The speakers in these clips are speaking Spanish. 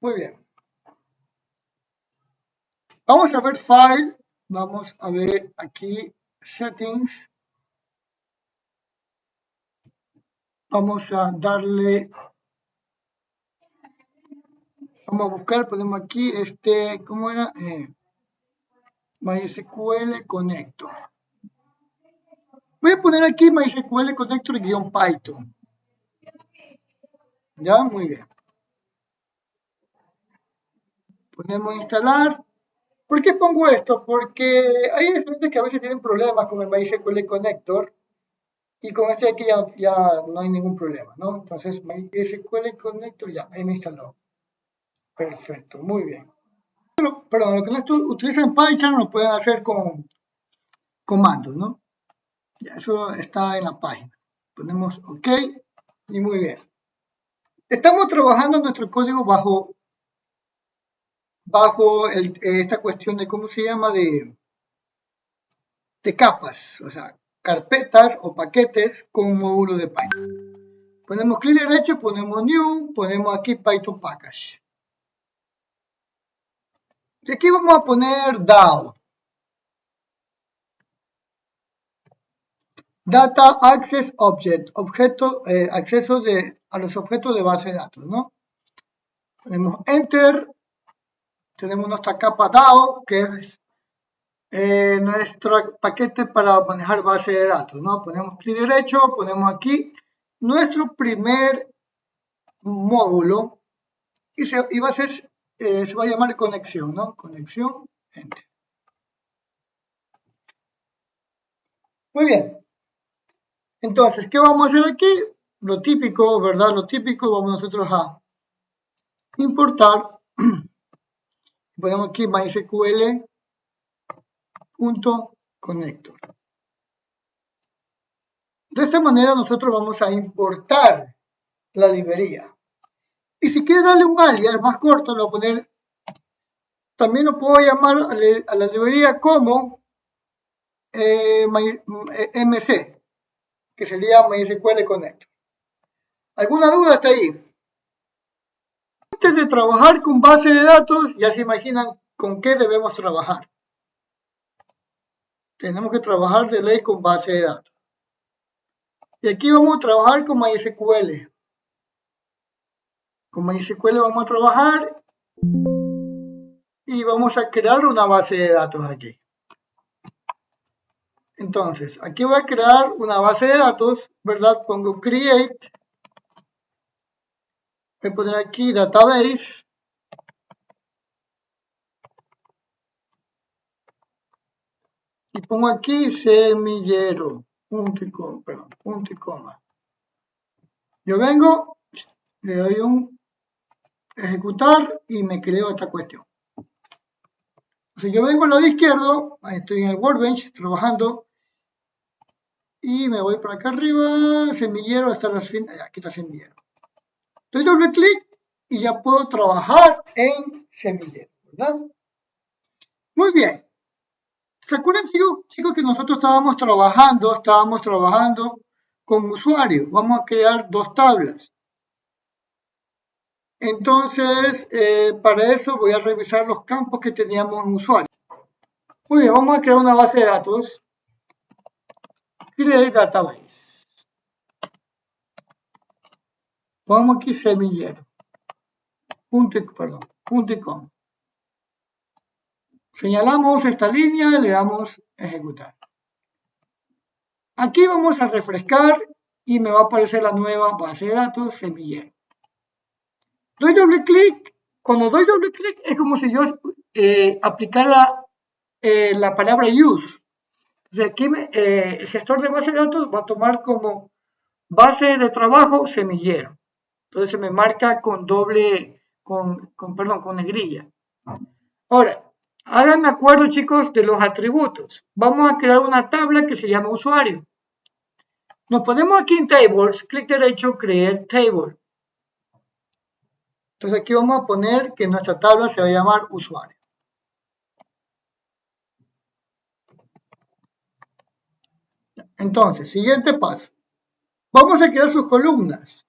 Muy bien. Vamos a ver File. Vamos a ver aquí Settings. Vamos a darle. Vamos a buscar, ponemos aquí ¿cómo era? MySQL Connector. Voy a poner aquí MySQL Connector-Python. Ya, muy bien. Ponemos instalar. ¿Por qué pongo esto? Porque hay estudiantes que a veces tienen problemas con el MySQL Connector y con este aquí ya no hay ningún problema, ¿no? Entonces, MySQL Connector ya, ahí me instaló. Perfecto, muy bien. Pero lo que no utilizan Python lo pueden hacer con comandos, ¿no? Ya, eso está en la página. Ponemos OK y muy bien. Estamos trabajando nuestro código bajo esta cuestión de, ¿cómo se llama? De capas, o sea, carpetas o paquetes con un módulo de Python. Ponemos clic derecho, ponemos New, ponemos aquí Python Package. Y aquí vamos a poner DAO. Data Access Object, acceso a los objetos de base de datos, ¿no? Ponemos Enter, tenemos nuestra capa DAO, que es nuestro paquete para manejar base de datos, ¿no? Ponemos clic derecho, ponemos aquí nuestro primer módulo y va a ser, se va a llamar conexión, ¿no? Conexión, Enter. Muy bien. Entonces, ¿qué vamos a hacer aquí? Lo típico, ¿verdad? Lo típico, vamos nosotros a importar. Ponemos aquí MySQL.connector. De esta manera nosotros vamos a importar la librería. Y si quiero darle un alias más corto, lo voy a poner, también lo puedo llamar a la librería como MC, que sería MySQL Connector. ¿Alguna duda hasta ahí? Antes de trabajar con base de datos, ya se imaginan con qué debemos trabajar. Tenemos que trabajar de ley con base de datos. Y aquí vamos a trabajar con MySQL. Con MySQL vamos a trabajar y vamos a crear una base de datos aquí. Entonces, aquí voy a crear una base de datos, ¿verdad? Pongo create. Voy a poner aquí database. Y pongo aquí semillero, punto y coma. Yo vengo, le doy un ejecutar y me creo esta cuestión. Entonces yo vengo al lado izquierdo, ahí estoy en el Workbench trabajando y me voy para acá arriba, semillero, hasta la fin, aquí está semillero. Doy doble clic y ya puedo trabajar en semillero, ¿verdad? Muy bien. ¿Se acuerdan, chicos, que nosotros estábamos trabajando con usuarios? Vamos a crear dos tablas. Entonces, para eso voy a revisar los campos que teníamos en usuario. Muy bien, vamos a crear una base de datos. Create database. Ponemos aquí semillero. Punto y com. Señalamos esta línea, le damos ejecutar. Aquí vamos a refrescar y me va a aparecer la nueva base de datos semillero. Doy doble clic. Cuando doy doble clic es como si yo aplicara la palabra use. Entonces aquí el gestor de base de datos va a tomar como base de trabajo semillero. Entonces se me marca con con negrilla. Ahora, háganme acuerdo, chicos, de los atributos. Vamos a crear una tabla que se llama usuario. Nos ponemos aquí en Tables, clic derecho, Create Table. Entonces aquí vamos a poner que nuestra tabla se va a llamar usuario. Entonces, siguiente paso. Vamos a crear sus columnas.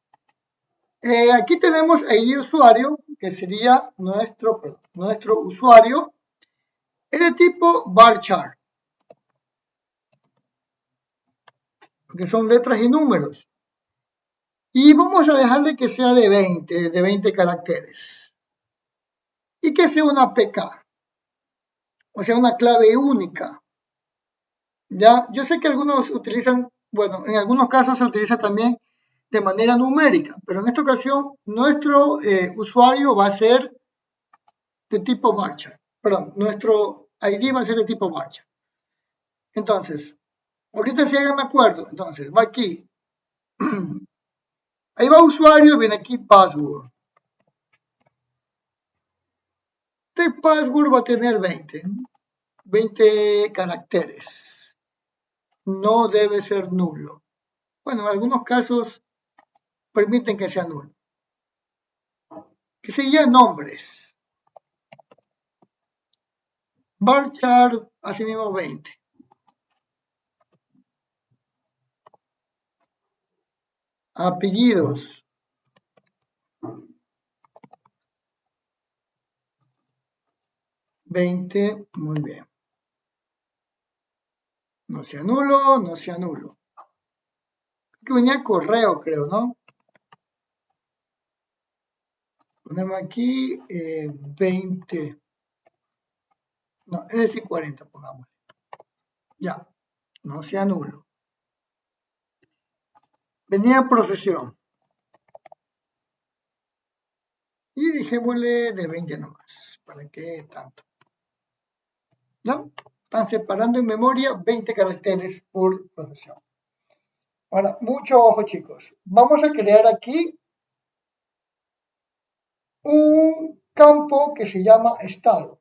Aquí tenemos ID usuario, que sería nuestro usuario, es de tipo varchar, porque son letras y números. Y vamos a dejarle que sea de 20 caracteres. Y que sea una PK, o sea, una clave única. Ya, yo sé que algunos utilizan, bueno, en algunos casos se utiliza también de manera numérica, pero en esta ocasión nuestro usuario va a ser de tipo varchar. Perdón, nuestro ID va a ser de tipo varchar. Entonces, ahorita si ya me acuerdo, entonces va aquí, ahí va usuario, viene aquí password. Este password va a tener 20 caracteres. No debe ser nulo. Bueno, en algunos casos permiten que sea nulo. Que sería nombres. Varchar, asimismo 20. Apellidos. 20, muy bien. No sea nulo, no sea nulo. Que venía correo, creo, ¿no? Ponemos aquí 20. No, es decir, 40, pongamos. Ya, no sea nulo. Venía profesión. Y dejémosle de 20 nomás. ¿Para qué tanto? ¿No? Están separando en memoria 20 caracteres por profesión. Ahora, mucho ojo, chicos. Vamos a crear aquí un campo que se llama estado.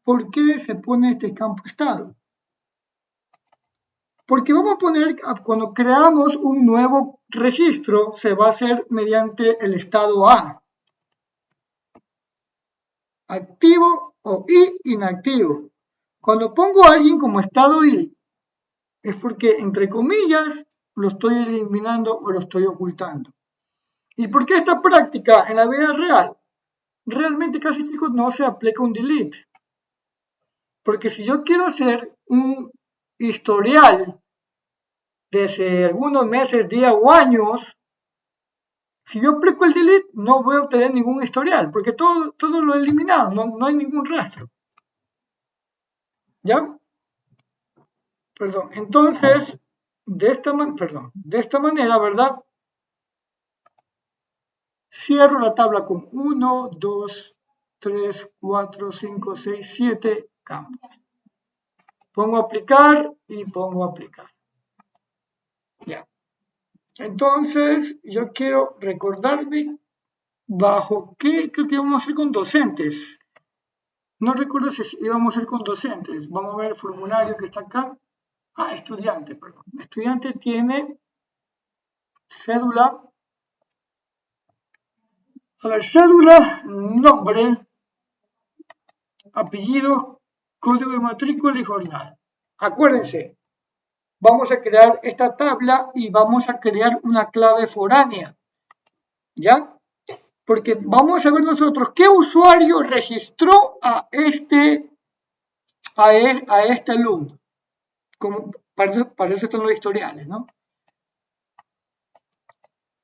¿Por qué se pone este campo estado? Porque vamos a poner, cuando creamos un nuevo registro, se va a hacer mediante el estado A. Activo o inactivo. Cuando pongo a alguien como estado I, es porque, entre comillas, lo estoy eliminando o lo estoy ocultando. ¿Y por qué esta práctica en la vida real? Realmente casi, chicos, no se aplica un delete. Porque si yo quiero hacer un historial desde algunos meses, días o años, si yo aplico el delete no voy a obtener ningún historial, porque todo lo he eliminado, no hay ningún rastro. ¿Ya? Perdón, entonces, de esta manera, ¿verdad? Cierro la tabla con 1, 2, 3, 4, 5, 6, 7 campos. Pongo aplicar y pongo aplicar. Ya. Entonces, yo quiero recordarme bajo qué creo que íbamos a hacer con docentes. No recuerdo si íbamos a hacer con docentes. Vamos a ver el formulario que está acá. Ah, estudiante, perdón. Estudiante tiene cédula. A ver, cédula, nombre, apellido, código de matrícula y jornada. Acuérdense, vamos a crear esta tabla y vamos a crear una clave foránea. ¿Ya? Porque vamos a ver nosotros qué usuario registró a este alumno. Como, para eso están los historiales, ¿no?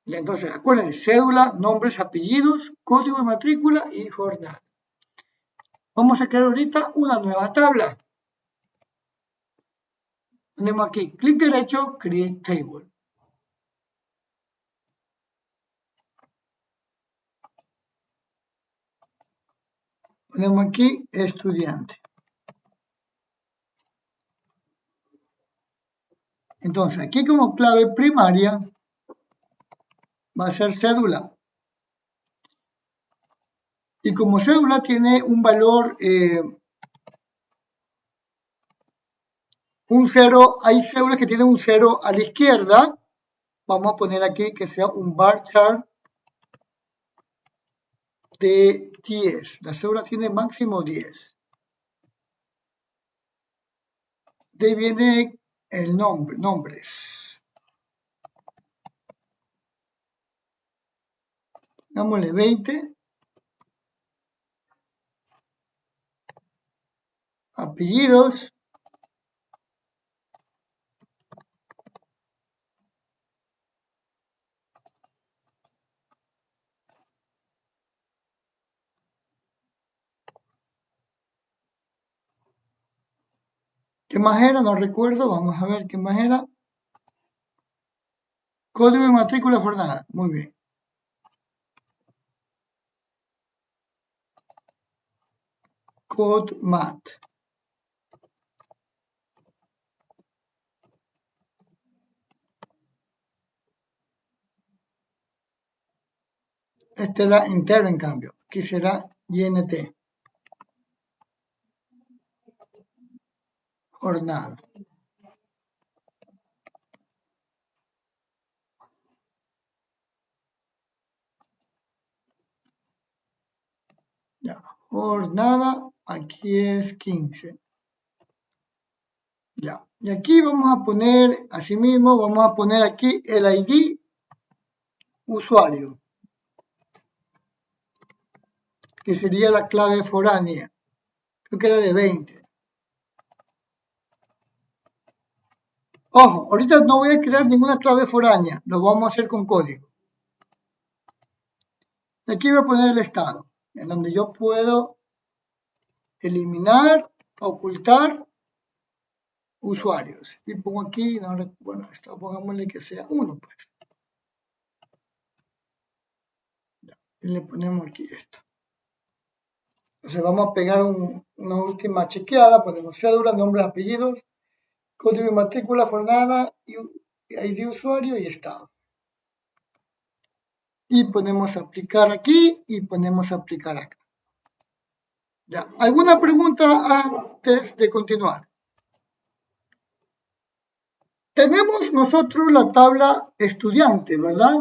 Y entonces, acuérdense, cédula, nombres, apellidos, código de matrícula y jornada. Vamos a crear ahorita una nueva tabla. Ponemos aquí, clic derecho, Create Table. Ponemos aquí, estudiante. Entonces, aquí como clave primaria va a ser cédula. Y como cédula tiene un valor, un 0, hay cédulas que tienen un 0 a la izquierda. Vamos a poner aquí que sea un bar chart de 10. La cédula tiene máximo 10. De ahí viene el nombre, nombres. Dámosle 20. Apellidos. ¿Qué más era? No recuerdo. Vamos a ver qué más era. Código de matrícula jornada. Muy bien. Code mat. Este era entero en cambio. Aquí será INT. Jornada. Ya. Jornada. Aquí es 15. Ya. Y aquí vamos a poner, asimismo, vamos a poner aquí el ID usuario, que sería la clave foránea. Creo que era de 20. Ojo, ahorita no voy a crear ninguna clave foránea, lo vamos a hacer con código. Y aquí voy a poner el estado, en donde yo puedo eliminar, ocultar usuarios. Y pongo aquí, no, bueno, esto pongámosle que sea 1, pues. Ya, y le ponemos aquí esto. Entonces vamos a pegar una última chequeada, ponemos cédula, nombres, apellidos, código de matrícula, jornada, ID usuario y estado. Y ponemos aplicar aquí y ponemos aplicar acá. Ya. ¿Alguna pregunta antes de continuar? Tenemos nosotros la tabla estudiante, ¿verdad?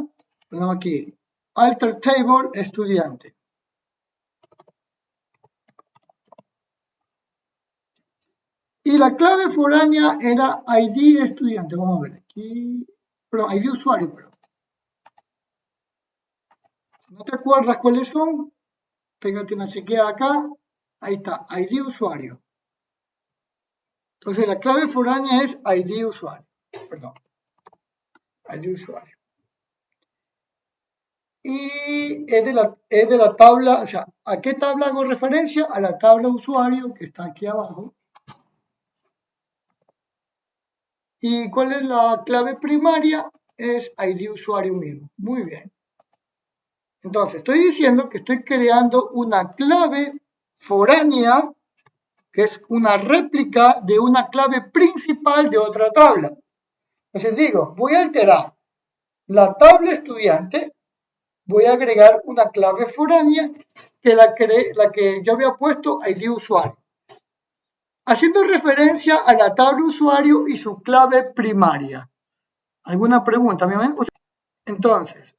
Ponemos aquí, alter table estudiante. Y la clave foránea era ID estudiante. Vamos a ver aquí. Perdón, ID usuario, perdón. Si no te acuerdas cuáles son, pégate una chequeada acá. Ahí está, ID usuario. Entonces la clave foránea es ID usuario. Perdón. ID usuario. Y es de la tabla, o sea, ¿a qué tabla hago referencia? A la tabla usuario que está aquí abajo. ¿Y cuál es la clave primaria? Es ID usuario mismo. Muy bien. Entonces, estoy diciendo que estoy creando una clave foránea, que es una réplica de una clave principal de otra tabla. Entonces digo, voy a alterar la tabla estudiante, voy a agregar una clave foránea que la que yo había puesto ID usuario, haciendo referencia a la tabla usuario y su clave primaria. ¿Alguna pregunta? Entonces,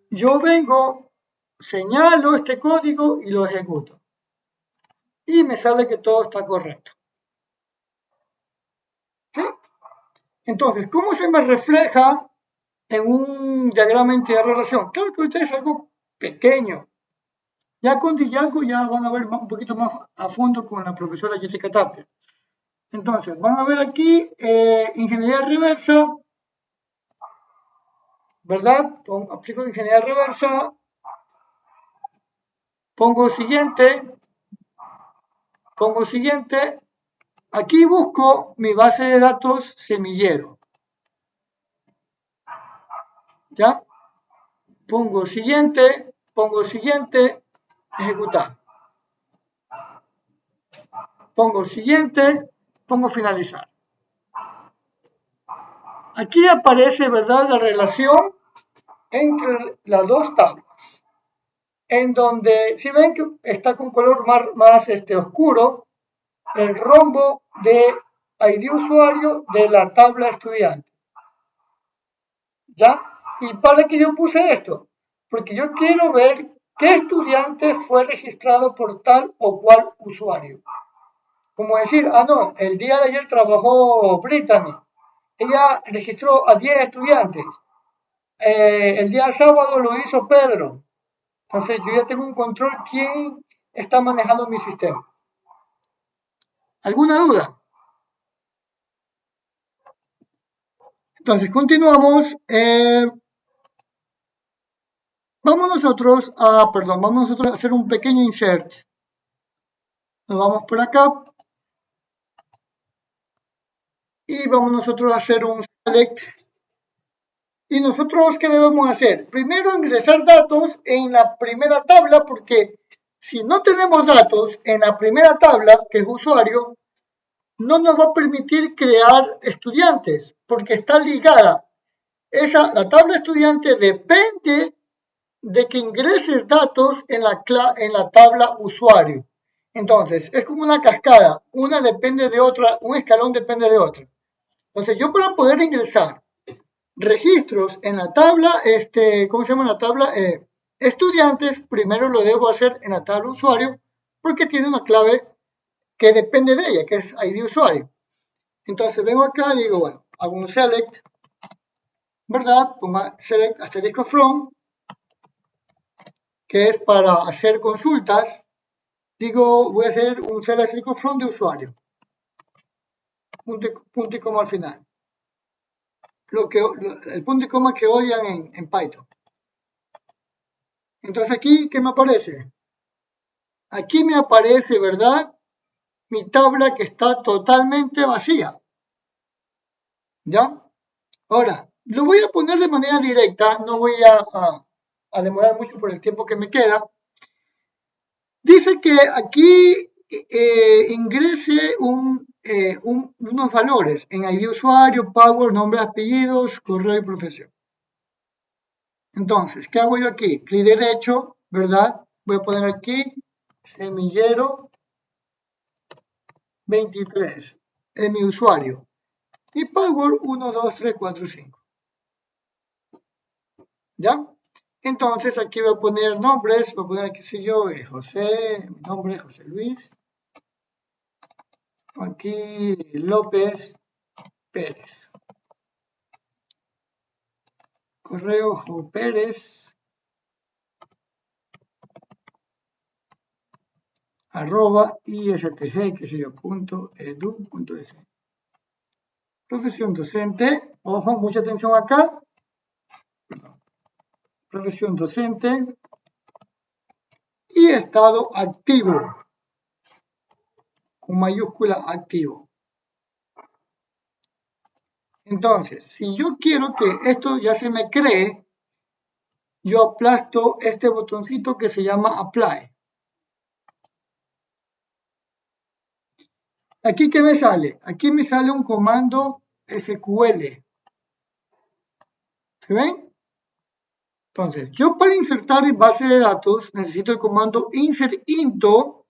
yo vengo, señalo este código y lo ejecuto. Y me sale que todo está correcto. ¿Sí? Entonces, ¿cómo se me refleja en un diagrama de relación? Claro que ustedes es algo pequeño. Ya con Django ya van a ver un poquito más a fondo con la profesora Jessica Tapia. Entonces, van a ver aquí ingeniería reversa, ¿verdad? Aplico ingeniería reversa, pongo siguiente, aquí busco mi base de datos semillero, ¿ya? Pongo siguiente, ejecutar. Pongo siguiente, pongo finalizar. Aquí aparece, ¿verdad?, la relación entre las dos tablas, en donde, si ven que está con color más oscuro, el rombo de ID usuario de la tabla estudiante. ¿Ya? ¿Y para qué yo puse esto? Porque yo quiero ver qué estudiante fue registrado por tal o cual usuario. Como decir, no, el día de ayer trabajó Brittany. Ella registró a 10 estudiantes. el día sábado lo hizo Pedro. Entonces yo ya tengo un control quién está manejando mi sistema. ¿Alguna duda? Entonces continuamos. Vamos nosotros a hacer un pequeño insert. Nos vamos por acá y vamos nosotros a hacer un select. Y nosotros, ¿qué debemos hacer? Primero ingresar datos en la primera tabla, porque si no tenemos datos en la primera tabla, que es usuario, no nos va a permitir crear estudiantes, porque está ligada. La tabla estudiante depende de que ingreses datos en la tabla usuario. Entonces, es como una cascada, una depende de otra, un escalón depende de otro. Entonces, yo para poder ingresar registros en la tabla, ¿cómo se llama la tabla? Estudiantes, primero lo debo hacer en la tabla usuario, porque tiene una clave que depende de ella, que es ID usuario. Entonces vengo acá y digo, bueno, hago un select, ¿verdad? Pongo select asterisco from, que es para hacer consultas. Digo, voy a hacer un select asterisco from de usuario. Punto y coma al final. El punto y coma que odian en Python. Entonces aquí, ¿qué me aparece? Aquí me aparece, ¿verdad? Mi tabla que está totalmente vacía. ¿Ya? Ahora, lo voy a poner de manera directa, no voy a demorar mucho por el tiempo que me queda. Dice que aquí ingrese unos valores en ID usuario, password, nombre, apellidos, correo y profesión. Entonces, ¿qué hago yo aquí? Clic derecho, ¿verdad? Voy a poner aquí semillero 23, es mi usuario. Y password 1, 2, 3, 4, 5. ¿Ya? Entonces aquí voy a poner nombres, voy a poner, qué sé yo, José, mi nombre es José Luis. Aquí López Pérez. Correo Pérez arroba istg, qué sé yo, .edu.es. Profesión docente, ojo, mucha atención acá. Profesión docente y estado activo, con mayúscula activo. Entonces, si yo quiero que esto ya se me cree, yo aplasto este botoncito que se llama Apply. Aquí, ¿qué me sale? Aquí me sale un comando SQL. ¿Se ven? Entonces, yo para insertar en base de datos necesito el comando insert into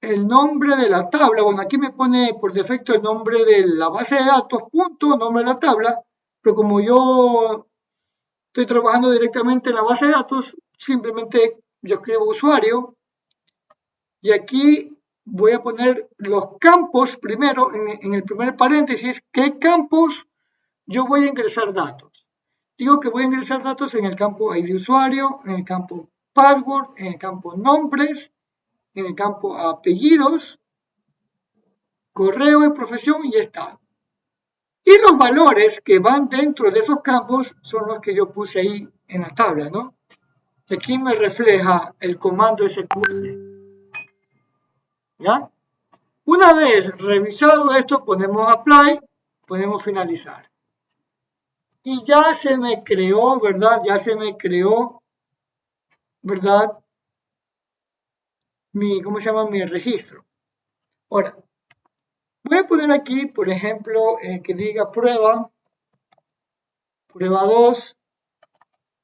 el nombre de la tabla. Bueno, aquí me pone por defecto el nombre de la base de datos, punto, nombre de la tabla, pero como yo estoy trabajando directamente en la base de datos, simplemente yo escribo usuario y aquí voy a poner los campos primero, en el primer paréntesis, qué campos yo voy a ingresar datos. Digo que voy a ingresar datos en el campo ID usuario, en el campo password, en el campo nombres, en el campo apellidos, correo de profesión y estado. Y los valores que van dentro de esos campos son los que yo puse ahí en la tabla, ¿no? Aquí me refleja el comando SQL. ¿Ya? Una vez revisado esto, ponemos Apply, ponemos Finalizar. Y ya se me creó, ¿verdad? Ya se me creó, ¿verdad? ¿Cómo se llama? Mi registro. Ahora, voy a poner aquí, por ejemplo, que diga prueba 2,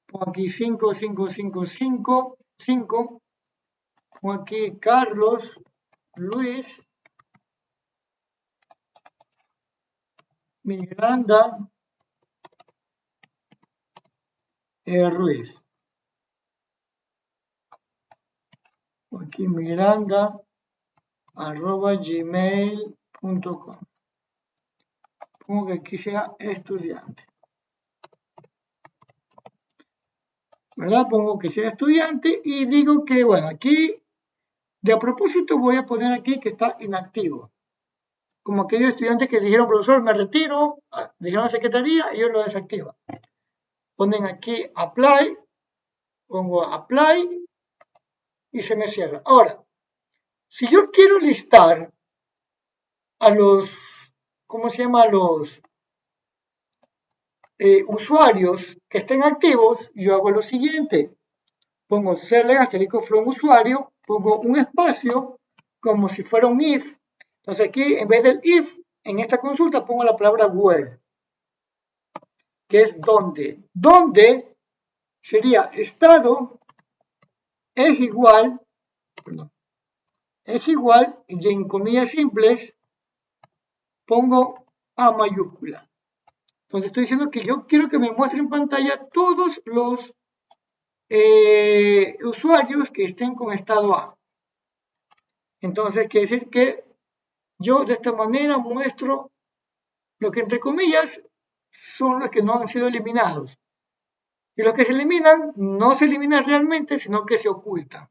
pongo aquí 5, 5, 5, 5, 5, pongo aquí Carlos, Luis, Miranda, Ruiz. Aquí Miranda, @gmail.com. Pongo que aquí sea estudiante. ¿verdad? Pongo que sea estudiante y digo que, bueno, aquí, de a propósito, voy a poner aquí que está inactivo. Como aquellos estudiantes que dijeron, profesor, me retiro, dijeron a la secretaría y ellos lo desactivan. Ponen aquí apply, pongo apply y se me cierra. Ahora, si yo quiero listar a los, ¿cómo se llama? A los usuarios que estén activos, yo hago lo siguiente. Pongo select asterisco from usuario, pongo un espacio como si fuera un if. Entonces aquí, en vez del if, en esta consulta pongo la palabra where, que es donde. Donde sería estado es igual, perdón, es igual, y en comillas simples pongo A mayúscula. Entonces estoy diciendo que yo quiero que me muestre en pantalla todos los usuarios que estén con estado A. Entonces quiere decir que yo de esta manera muestro lo que entre comillas son los que no han sido eliminados. Y los que se eliminan no se eliminan realmente, sino que se ocultan.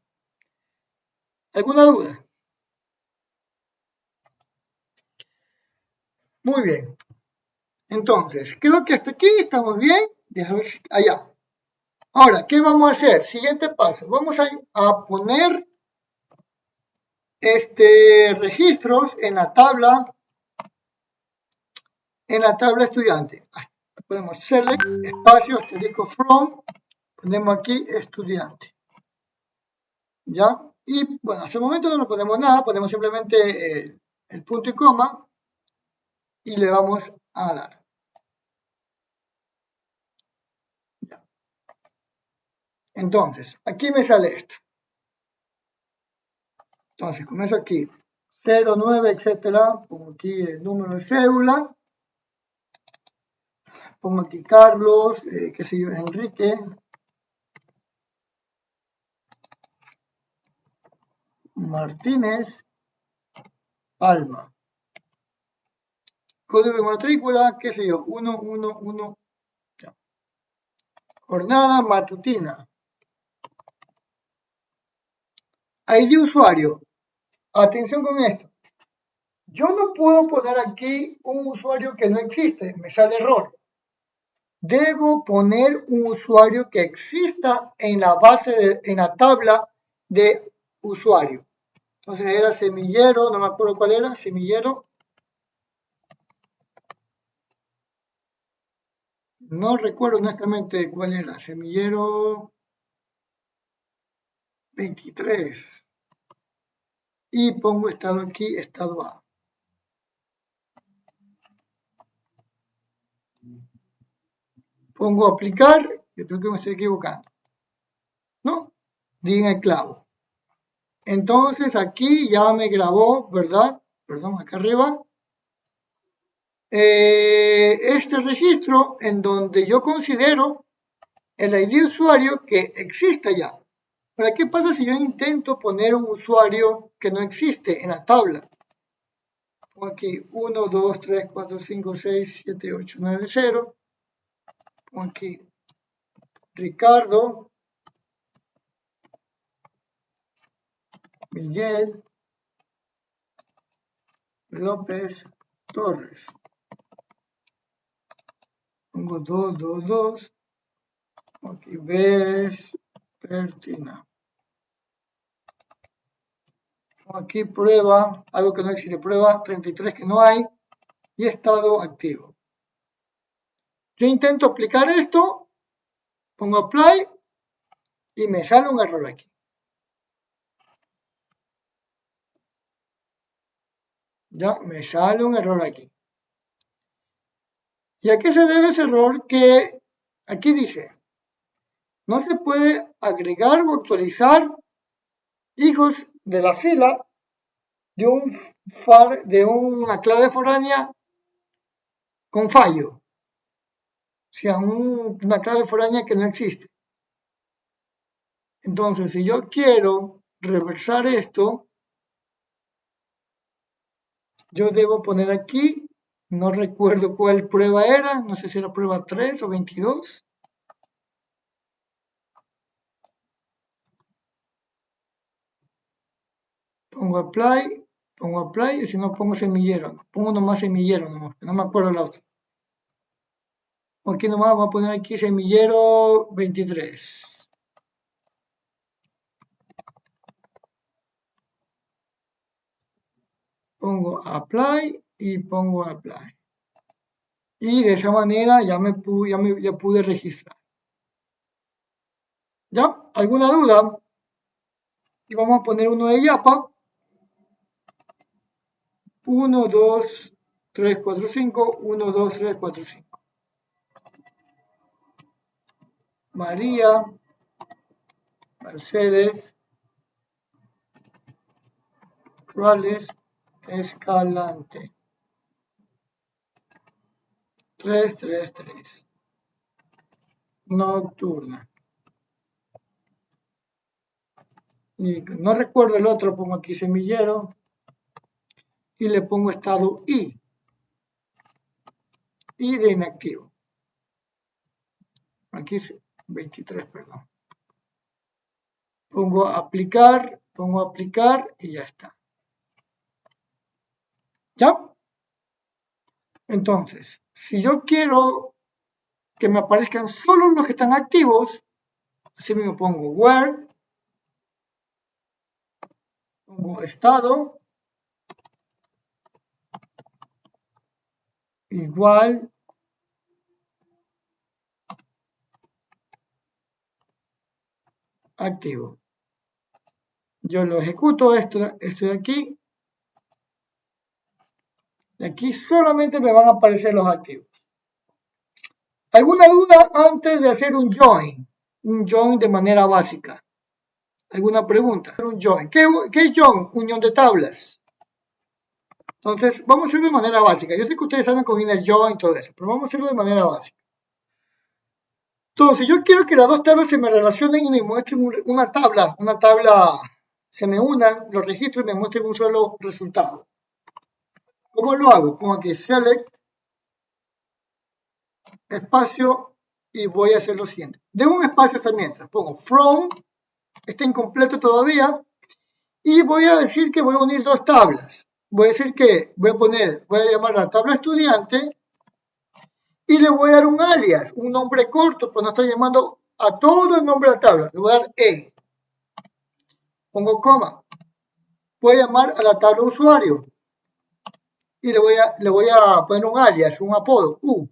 ¿Alguna duda? Muy bien. Entonces, creo que hasta aquí estamos bien. Déjame ver si allá. Ahora, ¿qué vamos a hacer? Siguiente paso. Vamos a poner registros en la tabla estudiante. Podemos select, espacio, asterisco from, ponemos aquí estudiante. ¿Ya? Y bueno, hasta el momento no le ponemos nada, ponemos simplemente el punto y coma y le vamos a dar. ¿Ya? Entonces, aquí me sale esto. Entonces, comienzo aquí, 09, etcétera, pongo aquí el número de cédula, pongo aquí Carlos, qué sé yo, Enrique, Martínez, Palma. Código de matrícula, qué sé yo, 111. Ya. Jornada matutina. ID de usuario. Atención con esto. Yo no puedo poner aquí un usuario que no existe, me sale error. Debo poner un usuario que exista en la en la tabla de usuario. Entonces era semillero, no me acuerdo cuál era, semillero. No recuerdo honestamente cuál era, semillero 23. Y pongo estado aquí, estado A. Pongo aplicar, yo creo que me estoy equivocando. ¿No? Di en el clavo. Entonces aquí ya me grabó, ¿verdad? Perdón, acá arriba. Este registro en donde yo considero el ID de usuario que existe ya. ¿Para qué pasa si yo intento poner un usuario que no existe en la tabla? Pongo aquí 1, 2, 3, 4, 5, 6, 7, 8, 9, 0. Pongo aquí Ricardo, Miguel, López, Torres. Pongo 2, 2, 2. Aquí Vespertina. Aquí prueba, algo que no existe, prueba 33 que no hay y estado activo. Yo intento aplicar esto, pongo apply y me sale un error aquí. Ya me sale un error aquí. ¿Y a qué se debe ese error? Que aquí dice, no se puede agregar o actualizar hijos de la fila de una clave foránea con fallo. O sea, una clave foránea que no existe. Entonces, si yo quiero reversar esto, yo debo poner aquí, no recuerdo cuál prueba era, no sé si era prueba 3 o 22. pongo apply, y si no pongo semillero, pongo nomás semillero, no me acuerdo la otra. Aquí nomás vamos a poner aquí semillero 23. Pongo apply y pongo apply. Y de esa manera ya pude registrar. ¿Ya? ¿Alguna duda? Y vamos a poner uno de Yapa. 1, 2, 3, 4, 5. 1, 2, 3, 4, 5. María, Mercedes, Ruales, Escalante. 3, 3, 3. Nocturna. Y no recuerdo el otro, pongo aquí semillero. Y le pongo estado I. I de inactivo. Aquí es 23, perdón. Pongo aplicar y ya está. ¿Ya? Entonces, si yo quiero que me aparezcan solo los que están activos, así mismo pongo where, pongo estado, igual, activo. Yo lo ejecuto, esto de aquí, y aquí solamente me van a aparecer los activos. ¿Alguna duda antes de hacer un join? Un join de manera básica. ¿Alguna pregunta? Un join. ¿Qué es join? Unión de tablas. Entonces, vamos a hacerlo de manera básica. Yo sé que ustedes saben con inner join y todo eso, pero vamos a hacerlo de manera básica. Entonces, yo quiero que las dos tablas se me relacionen y me muestren una tabla, se me unan, los registro y me muestren un solo resultado. ¿Cómo lo hago? Pongo aquí select, espacio, y voy a hacer lo siguiente. De un espacio hasta mientras, pongo from, está incompleto todavía, y voy a decir que voy a unir dos tablas. Voy a decir que voy a llamar a la tabla estudiante y le voy a dar un alias, un nombre corto, pues no estoy llamando a todo el nombre de la tabla. Le voy a dar E. Pongo coma. Voy a llamar a la tabla usuario y le voy a poner un alias, un apodo, U.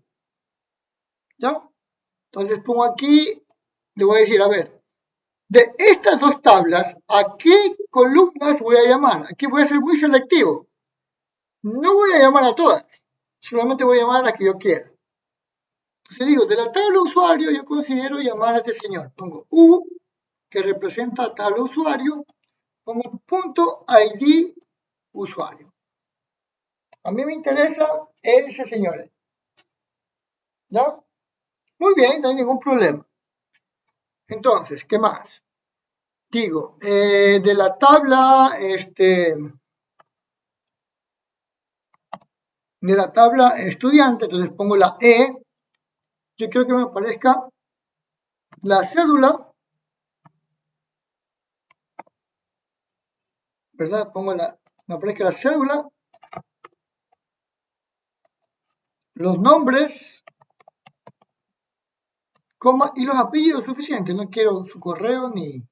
¿Ya? Entonces pongo aquí, le voy a decir, a ver, de estas dos tablas, ¿a qué columnas voy a llamar? Aquí voy a ser muy selectivo. No voy a llamar a todas, solamente voy a llamar a las que yo quiera. Entonces digo, de la tabla usuario yo considero llamar a este señor. Pongo U, que representa tabla usuario, pongo punto ID usuario. A mí me interesa ese señor. ¿Ya? Muy bien, no hay ningún problema. Entonces, ¿qué más? Digo, de la tabla, estudiante, entonces pongo la E. Yo quiero que me aparezca la cédula, ¿verdad? Me aparezca la cédula, los nombres, coma, y los apellidos suficientes. No quiero su correo ni...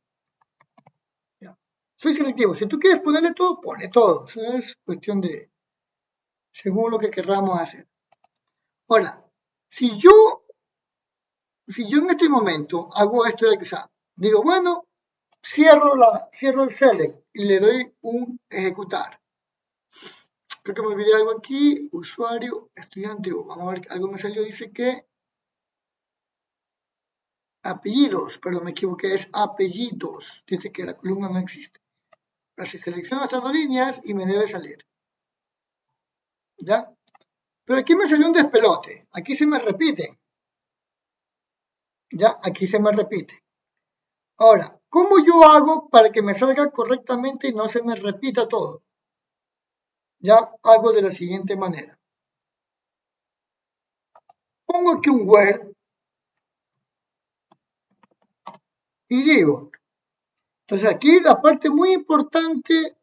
Ya. Soy selectivo. Si tú quieres ponerle todo, ponle todo. Eso es cuestión de... según lo que querramos hacer. Ahora, si yo en este momento hago esto de examen, digo, bueno, cierro el select y le doy un ejecutar. Creo que me olvidé algo aquí, usuario, estudiante, vamos a ver, algo me salió, dice que apellidos, pero me equivoqué, es apellidos, dice que la columna no existe. Pero si selecciono estas dos líneas y me debe salir. ¿Ya? Pero aquí me salió un despelote, aquí se me repite. ¿Ya? Aquí se me repite. Ahora, ¿cómo yo hago para que me salga correctamente y no se me repita todo? Ya hago de la siguiente manera. Pongo aquí un where y digo, entonces aquí la parte muy importante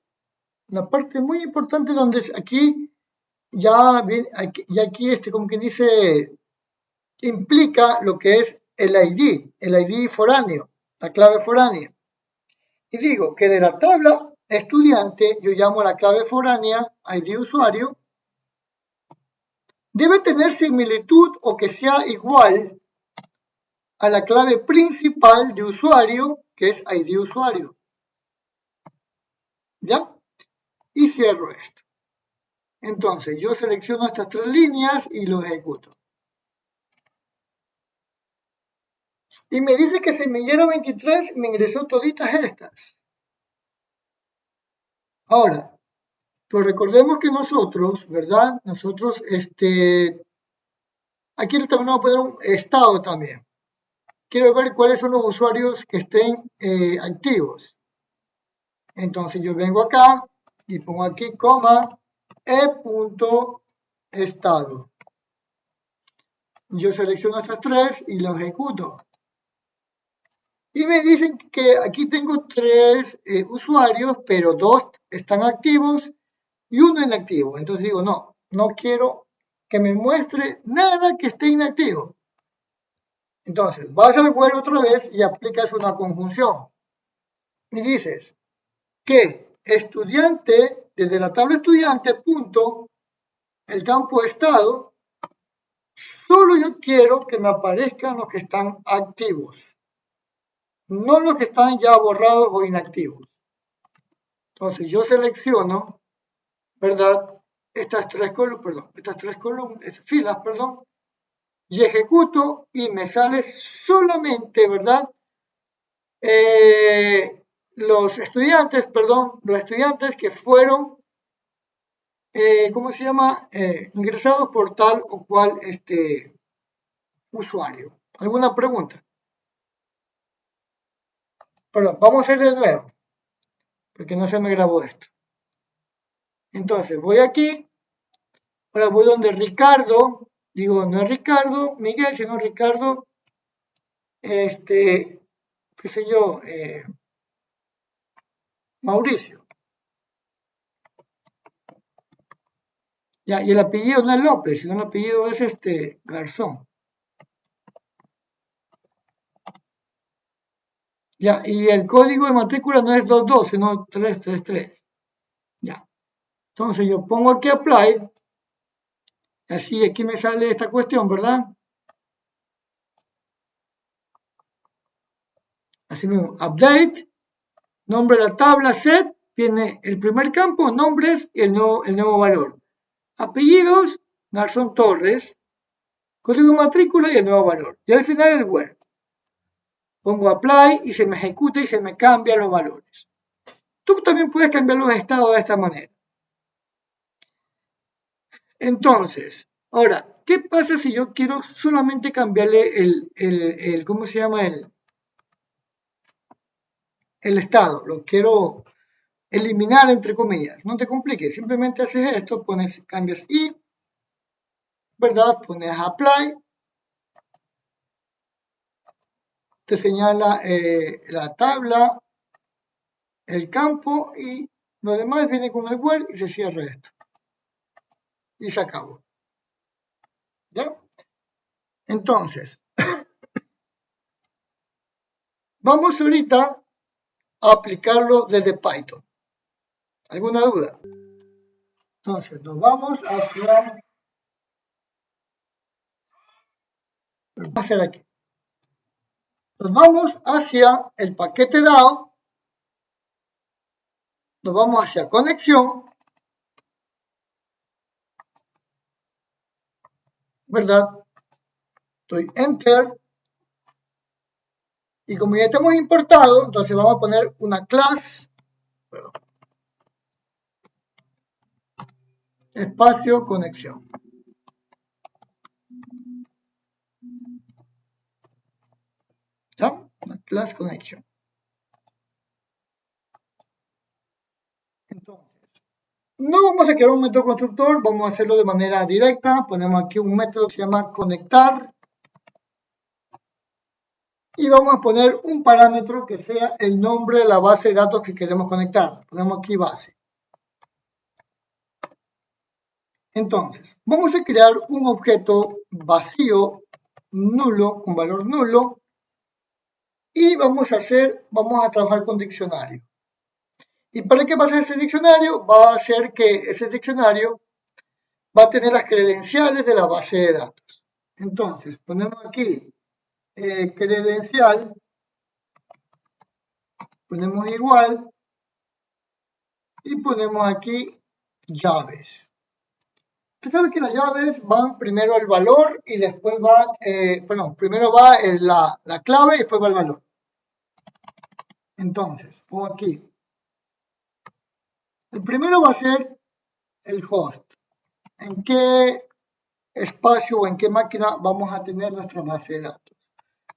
la parte muy importante donde aquí ya viene, aquí como que dice, implica lo que es el ID foráneo, la clave foránea. Y digo que de la tabla estudiante, yo llamo la clave foránea, ID usuario, debe tener similitud o que sea igual a la clave principal de usuario, que es ID usuario. ¿Ya? Y cierro esto. Entonces, yo selecciono estas tres líneas y lo ejecuto. Y me dice que Semillero 23 me ingresó toditas estas. Ahora, pues recordemos que nosotros, ¿verdad? Nosotros, aquí también vamos a poner un estado también. Quiero ver cuáles son los usuarios que estén activos. Entonces yo vengo acá y pongo aquí, coma, e.estado. Yo selecciono estas tres y lo ejecuto. Y me dicen que aquí tengo tres usuarios, pero dos están activos y uno inactivo. Entonces digo, no, no quiero que me muestre nada que esté inactivo. Entonces, vas al web otra vez y aplicas una conjunción. Y dices que estudiante, desde la tabla estudiante, punto, el campo estado, solo yo quiero que me aparezcan los que están activos, no los que están ya borrados o inactivos. Entonces yo selecciono, ¿verdad? Estas tres filas, y ejecuto y me sale solamente, ¿verdad? Los estudiantes que fueron, ¿cómo se llama? Ingresados por tal o cual usuario. ¿Alguna pregunta? Perdón, vamos a hacer de nuevo, porque no se me grabó esto. Entonces, voy aquí, ahora voy donde Ricardo, digo, no es Ricardo Miguel, sino Ricardo, qué sé yo, Mauricio. Ya, y el apellido no es López, sino el apellido es Garzón. Ya, y el código de matrícula no es 22, sino 333. Ya. Entonces yo pongo aquí apply, así aquí me sale esta cuestión, ¿verdad? Así mismo, update, nombre de la tabla, set, tiene el primer campo, nombres y el nuevo valor. Apellidos, Garzón Torres, código de matrícula y el nuevo valor. Y al final el where. Pongo apply y se me ejecuta y se me cambian los valores. Tú también puedes cambiar los estados de esta manera. Entonces, ahora, ¿qué pasa si yo quiero solamente cambiarle ¿cómo se llama? El estado. Lo quiero eliminar, entre comillas. No te compliques, simplemente haces esto, cambias y, ¿verdad? Pones apply, te señala la tabla, el campo y lo demás viene con el where y se cierra esto. Y se acabó. ¿Ya? Entonces, vamos ahorita a aplicarlo desde Python. ¿Alguna duda? Entonces, nos vamos hacia... Vamos a hacer aquí. Nos vamos hacia el paquete DAO. Nos vamos hacia conexión. ¿Verdad? Doy Enter. Y como ya estamos importado, entonces vamos a poner una clase. Perdón. Espacio conexión. ¿Ya? Una class connection. Entonces, no vamos a crear un método constructor, vamos a hacerlo de manera directa. Ponemos aquí un método que se llama conectar. Y vamos a poner un parámetro que sea el nombre de la base de datos que queremos conectar. Ponemos aquí base. Entonces, vamos a crear un objeto vacío, nulo, con valor nulo, y vamos a trabajar con diccionario. ¿Y para qué va a ser ese diccionario? Va a ser que ese diccionario va a tener las credenciales de la base de datos. Entonces, ponemos aquí credencial, ponemos igual y ponemos aquí llaves. Usted sabe que las llaves van primero al valor y después va, primero va la clave y después va el valor. Entonces, pongo aquí. El primero va a ser el host. ¿En qué espacio o en qué máquina vamos a tener nuestra base de datos?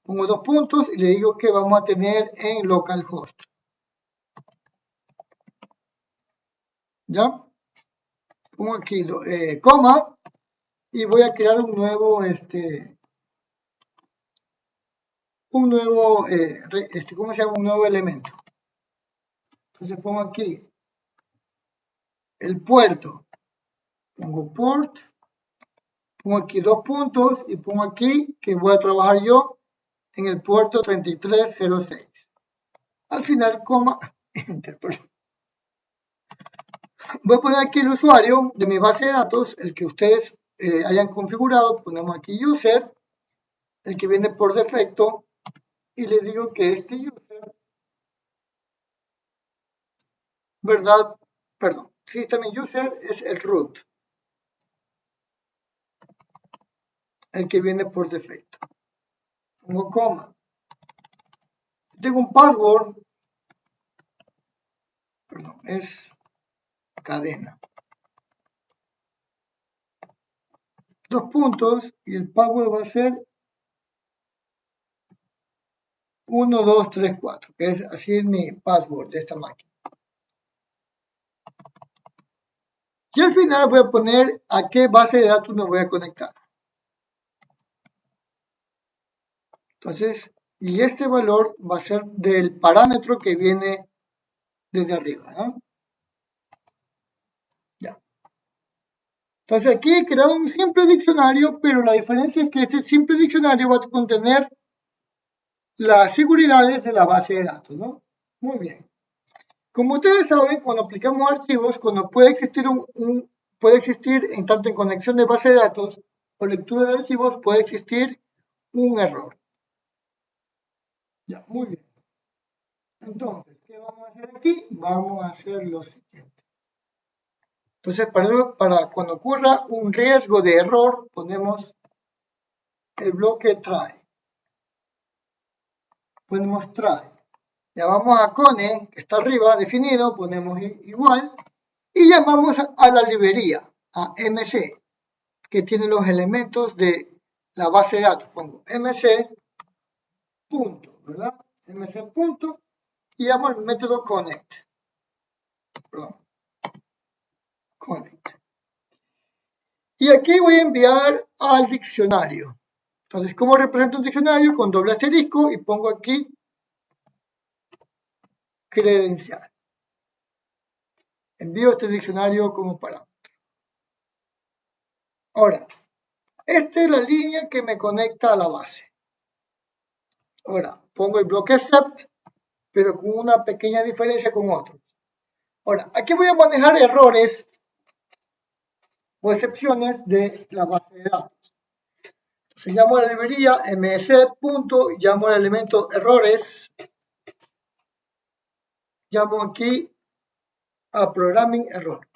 Pongo dos puntos y le digo que vamos a tener en localhost. ¿Ya? Pongo aquí coma y voy a crear un nuevo ¿cómo se llama? Un nuevo elemento. Entonces pongo aquí el puerto, pongo port, pongo aquí dos puntos y pongo aquí que voy a trabajar yo en el puerto 3306. Al final, coma, enter, voy a poner aquí el usuario de mi base de datos, el que ustedes hayan configurado, ponemos aquí user, el que viene por defecto, y le digo que este user, ¿verdad? Perdón, system user es el root, el que viene por defecto. Pongo coma. Tengo un password, perdón, es cadena. Dos puntos y el password va a ser 1, 2, 3, 4, que es así es mi password de esta máquina. Y al final voy a poner a qué base de datos me voy a conectar. Entonces, y este valor va a ser del parámetro que viene desde arriba, ¿no? Ya. Entonces aquí he creado un simple diccionario, pero la diferencia es que este simple diccionario va a contener las seguridades de la base de datos, ¿no? Muy bien. Como ustedes saben, cuando aplicamos archivos, cuando puede existir en tanto en conexión de base de datos o lectura de archivos, puede existir un error. Ya, muy bien. Entonces, ¿qué vamos a hacer aquí? Vamos a hacer lo siguiente. Entonces, para cuando ocurra un riesgo de error, ponemos el bloque try. Ponemos try. Llamamos a cone, que está arriba, definido, ponemos igual, y llamamos a la librería, a mc, que tiene los elementos de la base de datos. Pongo mc punto, ¿verdad? mc punto, y llamo el método connect. Perdón. Connect. Y aquí voy a enviar al diccionario. Entonces, ¿cómo represento un diccionario? Con doble asterisco y pongo aquí credencial. Envío este diccionario como parámetro. Ahora, esta es la línea que me conecta a la base. Ahora, pongo el bloque except, pero con una pequeña diferencia con otros. Ahora, aquí voy a manejar errores o excepciones de la base de datos. Entonces, llamo a la librería ms. Llamo al elemento errores. Llamo aquí a programming error.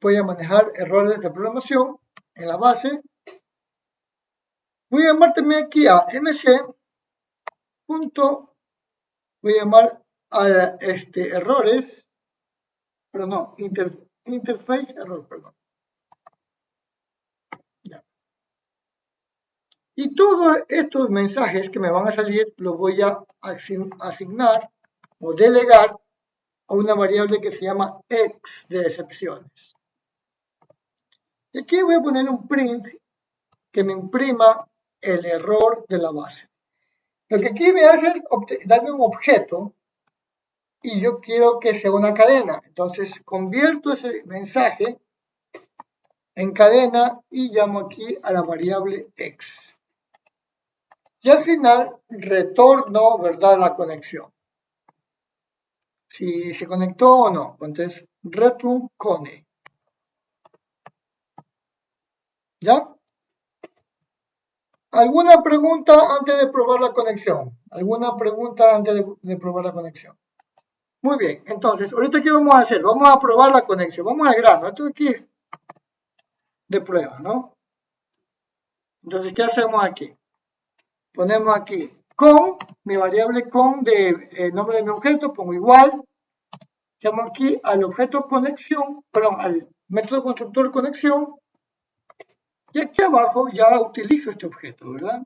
Voy a manejar errores de programación en la base. Voy a llamar también aquí a mc. Voy a llamar a errores, pero no, interface error, perdón. Ya. Y todos estos mensajes que me van a salir los voy a asignar o delegar a una variable que se llama x de excepciones. Y aquí voy a poner un print que me imprima el error de la base. Lo que aquí me hace es darme un objeto y yo quiero que sea una cadena. Entonces convierto ese mensaje en cadena y llamo aquí a la variable x. Y al final retorno, ¿verdad?, la conexión. Si se conectó o no. Entonces, return connect. ¿Ya? ¿Alguna pregunta antes de probar la conexión? ¿Alguna pregunta antes de probar la conexión? Muy bien, entonces, ahorita ¿qué vamos a hacer? Vamos a probar la conexión. Vamos al grano. Esto aquí de prueba, ¿no? Entonces, ¿qué hacemos aquí? Ponemos aquí con, mi variable con de nombre de mi objeto, pongo igual. Llamo aquí al objeto conexión, perdón, al método constructor conexión. Y aquí abajo ya utilizo este objeto, ¿verdad?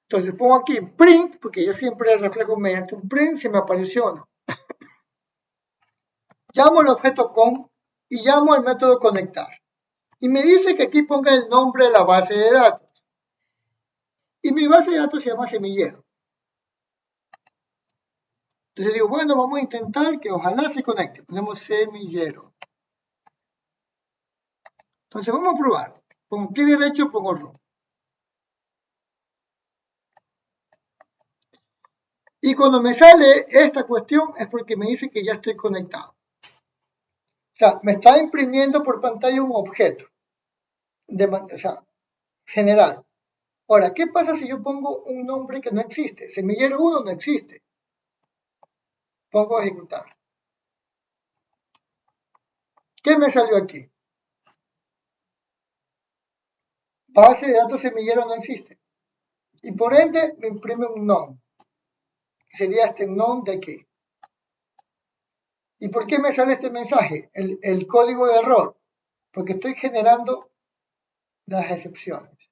Entonces pongo aquí print, porque yo siempre reflejo mediante un print si me apareció o no. Llamo al objeto con y llamo al método conectar. Y me dice que aquí ponga el nombre de la base de datos. Y mi base de datos se llama semillero. Entonces digo, bueno, vamos a intentar que ojalá se conecte. Ponemos semillero. Entonces vamos a probar. Pongo clic derecho, pongo run. Y cuando me sale esta cuestión es porque me dice que ya estoy conectado. O sea, me está imprimiendo por pantalla un objeto. O sea, general. Ahora, ¿qué pasa si yo pongo un nombre que no existe? Semillero 1 no existe. Pongo a ejecutar. ¿Qué me salió aquí? Base de datos semillero no existe. Y por ende me imprime un non. Sería este non de aquí. ¿Y por qué me sale este mensaje? El código de error. Porque estoy generando las excepciones.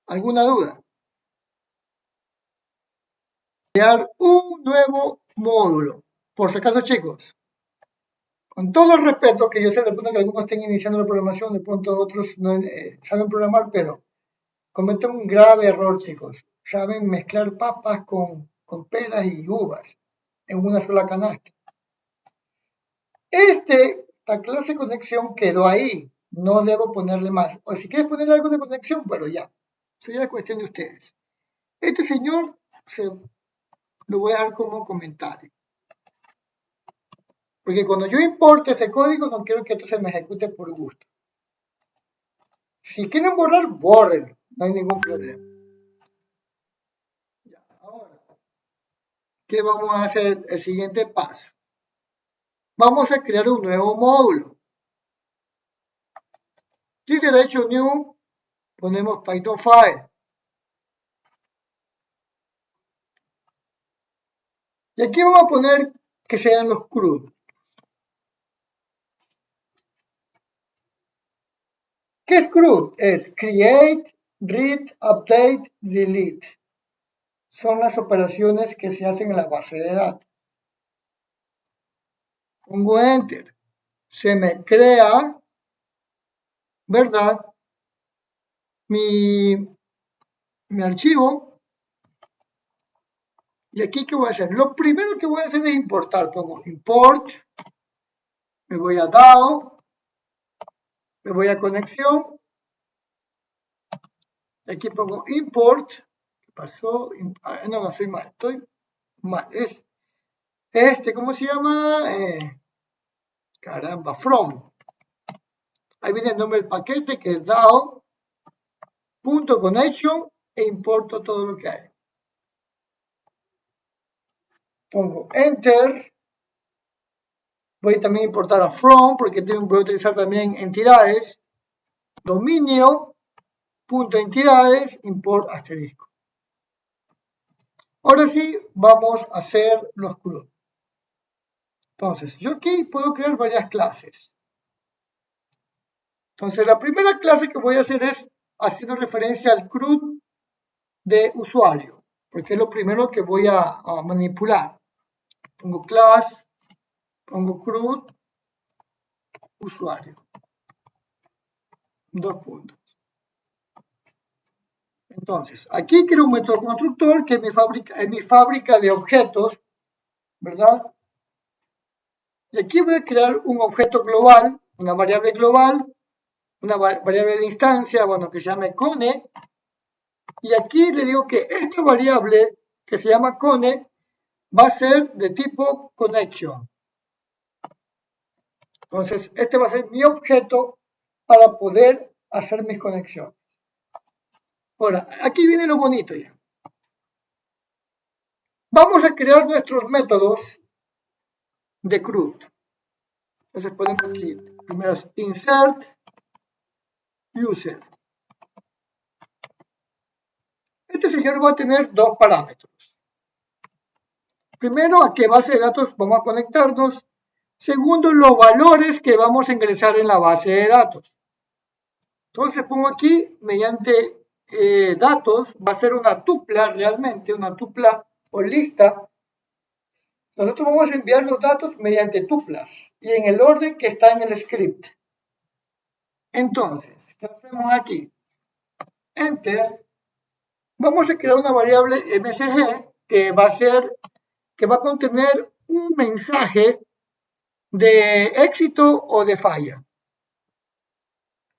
¿Alguna duda? Crear un nuevo módulo. Por si acaso, chicos, con todo el respeto, que yo sé de pronto que algunos estén iniciando la programación, de pronto otros no saben programar, pero cometen un grave error, chicos. Saben mezclar papas con peras y uvas en una sola canasta. Esta clase de conexión quedó ahí. No debo ponerle más. O si quieres ponerle algo de conexión, pero ya. Eso ya es cuestión de ustedes. Este señor lo voy a dejar como comentario. Porque cuando yo importe este código, no quiero que esto se me ejecute por gusto. Si quieren borrar, bórrenlo. No hay ningún problema. Ya, ahora, ¿qué vamos a hacer? El siguiente paso. Vamos a crear un nuevo módulo. Clic derecho, New, ponemos Python File. Y aquí vamos a poner que sean los CRUD. ¿Qué es CRUD? Es Create, Read, Update, Delete. Son las operaciones que se hacen en la base de datos. Pongo Enter. Se me crea, ¿verdad?, mi archivo. Y aquí, ¿qué voy a hacer? Lo primero que voy a hacer es importar. Pongo import, me voy a DAO, me voy a conexión. Aquí pongo import. ¿Qué pasó? No, soy mal. Estoy mal. Es ¿cómo se llama? Caramba, from. Ahí viene el nombre del paquete, que es DAO.connection, e importo todo lo que hay. Pongo enter. Voy también a importar a from, porque voy a utilizar también entidades. Dominio, punto entidades, import asterisco. Ahora sí, vamos a hacer los CRUD. Entonces, yo aquí puedo crear varias clases. Entonces, la primera clase que voy a hacer es haciendo referencia al CRUD de usuario, porque es lo primero que voy a manipular. Pongo class, pongo CRUD, usuario. 2 puntos. Entonces, aquí creo un método constructor que es mi fábrica de objetos, ¿verdad? Y aquí voy a crear un objeto global, una variable global, una variable de instancia, bueno, que se llame cone. Y aquí le digo que esta variable que se llama cone va a ser de tipo connection. Entonces, este va a ser mi objeto para poder hacer mis conexiones. Ahora, aquí viene lo bonito ya. Vamos a crear nuestros métodos de CRUD. Entonces ponemos aquí, primero es insert user. Este señor va a tener dos parámetros. Primero, a qué base de datos vamos a conectarnos. Segundo, los valores que vamos a ingresar en la base de datos. Entonces pongo aquí, mediante datos, va a ser una tupla realmente, una tupla o lista. Nosotros vamos a enviar los datos mediante tuplas y en el orden que está en el script. Entonces, ¿qué hacemos aquí? Enter. Vamos a crear una variable msg que va a contener un mensaje de éxito o de falla.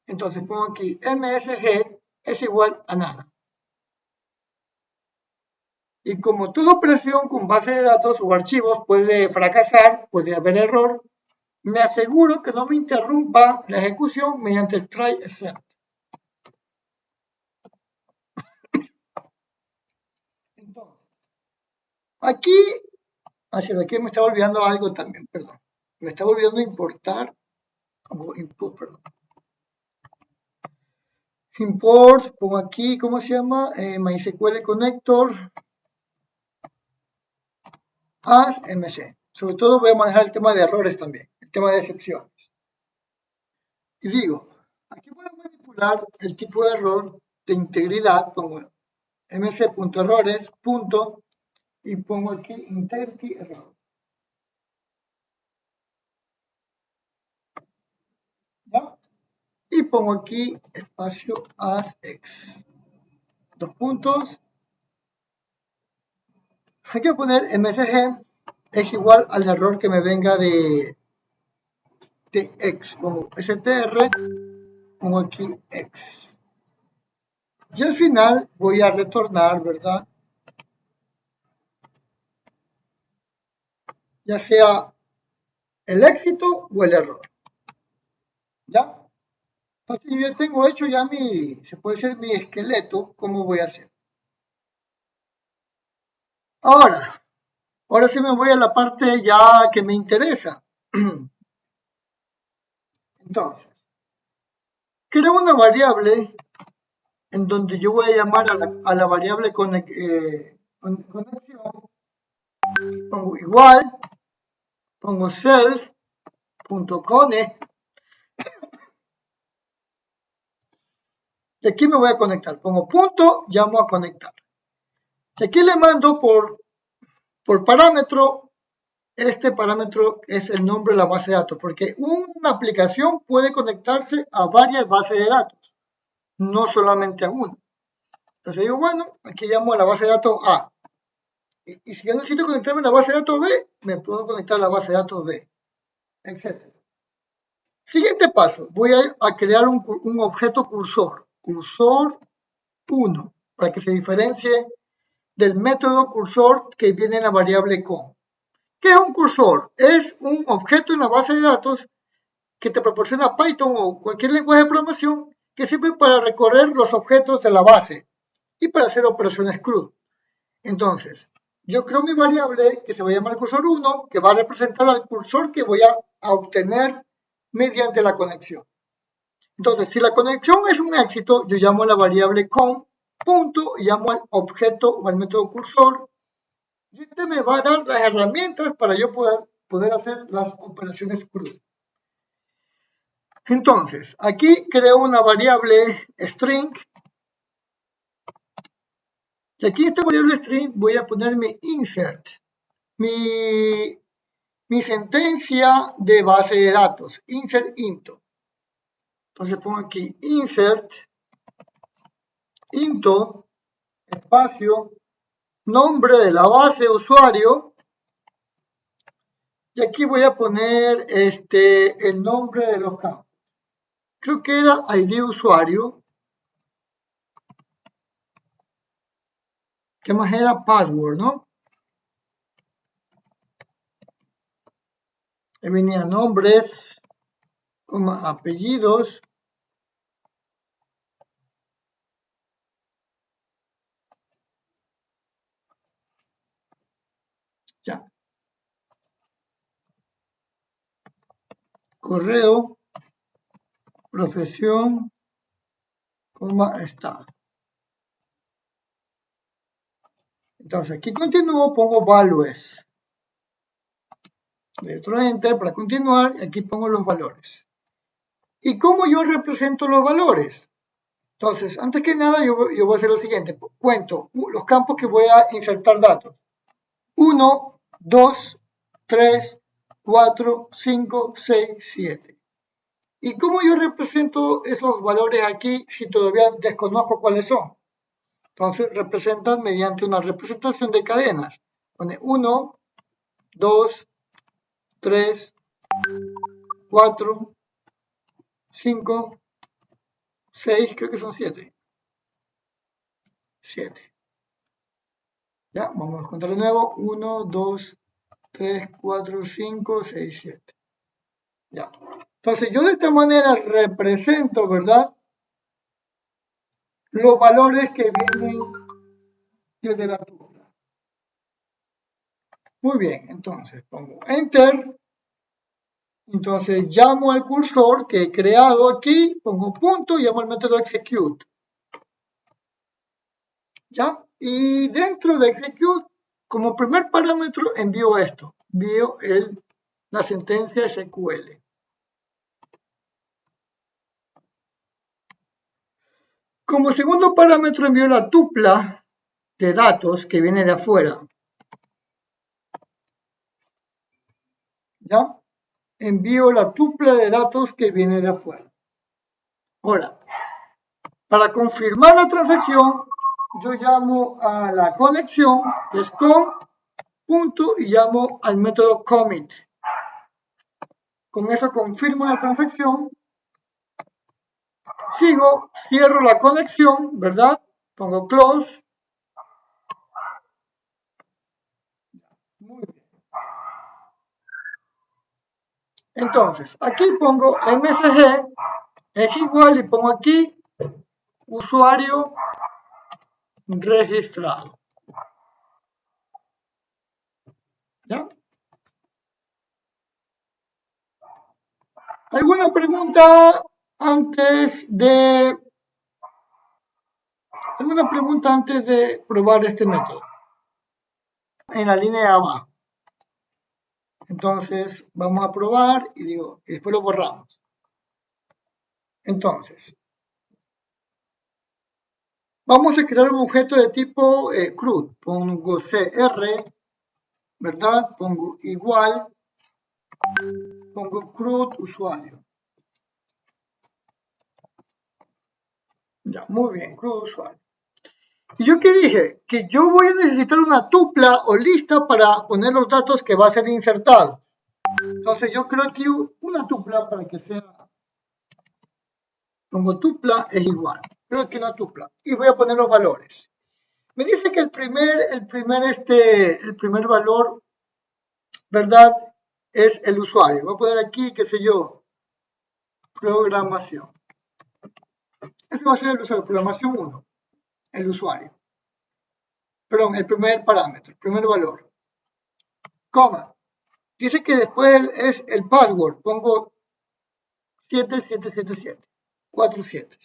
Entonces pongo aquí msg es igual a nada. Y como toda operación con base de datos o archivos puede fracasar, puede haber error, me aseguro que no me interrumpa la ejecución mediante el try except. Entonces, aquí me estaba olvidando algo también, perdón. Me estaba olvidando importar, perdón. Import, pongo aquí, ¿cómo se llama? MySQL Connector as mc. Sobre todo voy a manejar el tema de errores también, el tema de excepciones. Y digo, aquí voy a manipular el tipo de error de integridad, pongo mc.errores, punto, y pongo aquí integrity error. ¿Ya? Y pongo aquí espacio as x. Dos puntos. Hay que poner msg es igual al error que me venga de x, como str, pongo aquí x. Y al final voy a retornar, ¿verdad? Ya sea el éxito o el error. ¿Ya? Entonces yo ya tengo hecho ya se puede decir mi esqueleto, ¿cómo voy a hacer? Ahora sí me voy a la parte ya que me interesa. Entonces, creo una variable en donde yo voy a llamar a la variable conexión, pongo igual, pongo self.cone, y aquí me voy a conectar, pongo punto, llamo a conectar. Y aquí le mando por parámetro, este parámetro es el nombre de la base de datos, porque una aplicación puede conectarse a varias bases de datos, no solamente a una. Entonces digo, bueno, aquí llamo a la base de datos A. Y si yo necesito conectarme a la base de datos B, me puedo conectar a la base de datos B, etc. Siguiente paso, voy a crear un objeto cursor 1, para que se diferencie del método cursor que viene en la variable con. ¿Qué es un cursor? Es un objeto en la base de datos que te proporciona Python o cualquier lenguaje de programación que sirve para recorrer los objetos de la base y para hacer operaciones CRUD. Entonces, yo creo mi variable que se va a llamar cursor 1, que va a representar al cursor que voy a obtener mediante la conexión. Entonces, si la conexión es un éxito, yo llamo a la variable con, punto, y llamo al objeto o al método cursor. Y este me va a dar las herramientas para yo poder hacer las operaciones CRUD. Entonces, aquí creo una variable string. Y aquí esta variable string voy a poner mi insert. Mi sentencia de base de datos, insert into. Entonces pongo aquí insert into espacio, nombre de la base de usuario, y aquí voy a poner el nombre de los campos. Creo que era ID usuario. ¿Qué más era? Password, ¿no? Ahí venía nombres, apellidos. Ya. Correo, profesión, estado. Entonces, aquí continúo, pongo values. Le otro enter para continuar y aquí pongo los valores. ¿Y cómo yo represento los valores? Entonces, antes que nada, yo voy a hacer lo siguiente. Cuento los campos que voy a insertar datos. 1, 2, 3, 4, 5, 6, 7. ¿Y cómo yo represento esos valores aquí si todavía desconozco cuáles son? Entonces, representan mediante una representación de cadenas. Pone 1, 2, 3, 4, 5, 6, creo que son 7. 7. Ya, vamos a contar de nuevo. 1, 2, 3, 4, 5, 6, 7. Ya. Entonces, yo de esta manera represento, ¿verdad? Los valores que vienen desde la tupla. Muy bien, entonces pongo Enter. Entonces llamo al cursor que he creado aquí, pongo punto y llamo al método execute. ¿Ya? Y dentro de execute, como primer parámetro, envío esto. Envío la sentencia SQL. Como segundo parámetro, envío la tupla de datos que viene de afuera. ¿Ya? Envío la tupla de datos que viene de afuera. Ahora, para confirmar la transacción, yo llamo a la conexión, que es con, punto, y llamo al método commit. Con eso confirmo la transacción. Sigo, cierro la conexión, ¿verdad? Pongo close. Muy bien. Entonces, aquí pongo msg, es igual, y pongo aquí usuario registrado. ¿Ya? ¿Alguna pregunta antes de probar este método? En la línea de abajo. Entonces, vamos a probar y después lo borramos. Entonces, vamos a crear un objeto de tipo CRUD. Pongo CR, ¿verdad? Pongo igual, pongo CRUD usuario. Ya, muy bien, CRUD usuario. ¿Y yo qué dije? Que yo voy a necesitar una tupla o lista para poner los datos que va a ser insertado. Entonces yo creo aquí una tupla para que sea, pongo tupla es igual, creo que una tupla, y voy a poner los valores. Me dice que el primer valor, ¿verdad? Es el usuario. Voy a poner aquí, qué sé yo, programación. Este va a ser el usuario, programación 1, el usuario. Perdón, el primer parámetro, el primer valor. Coma. Dice que después es el password. Pongo 7777. 4 7.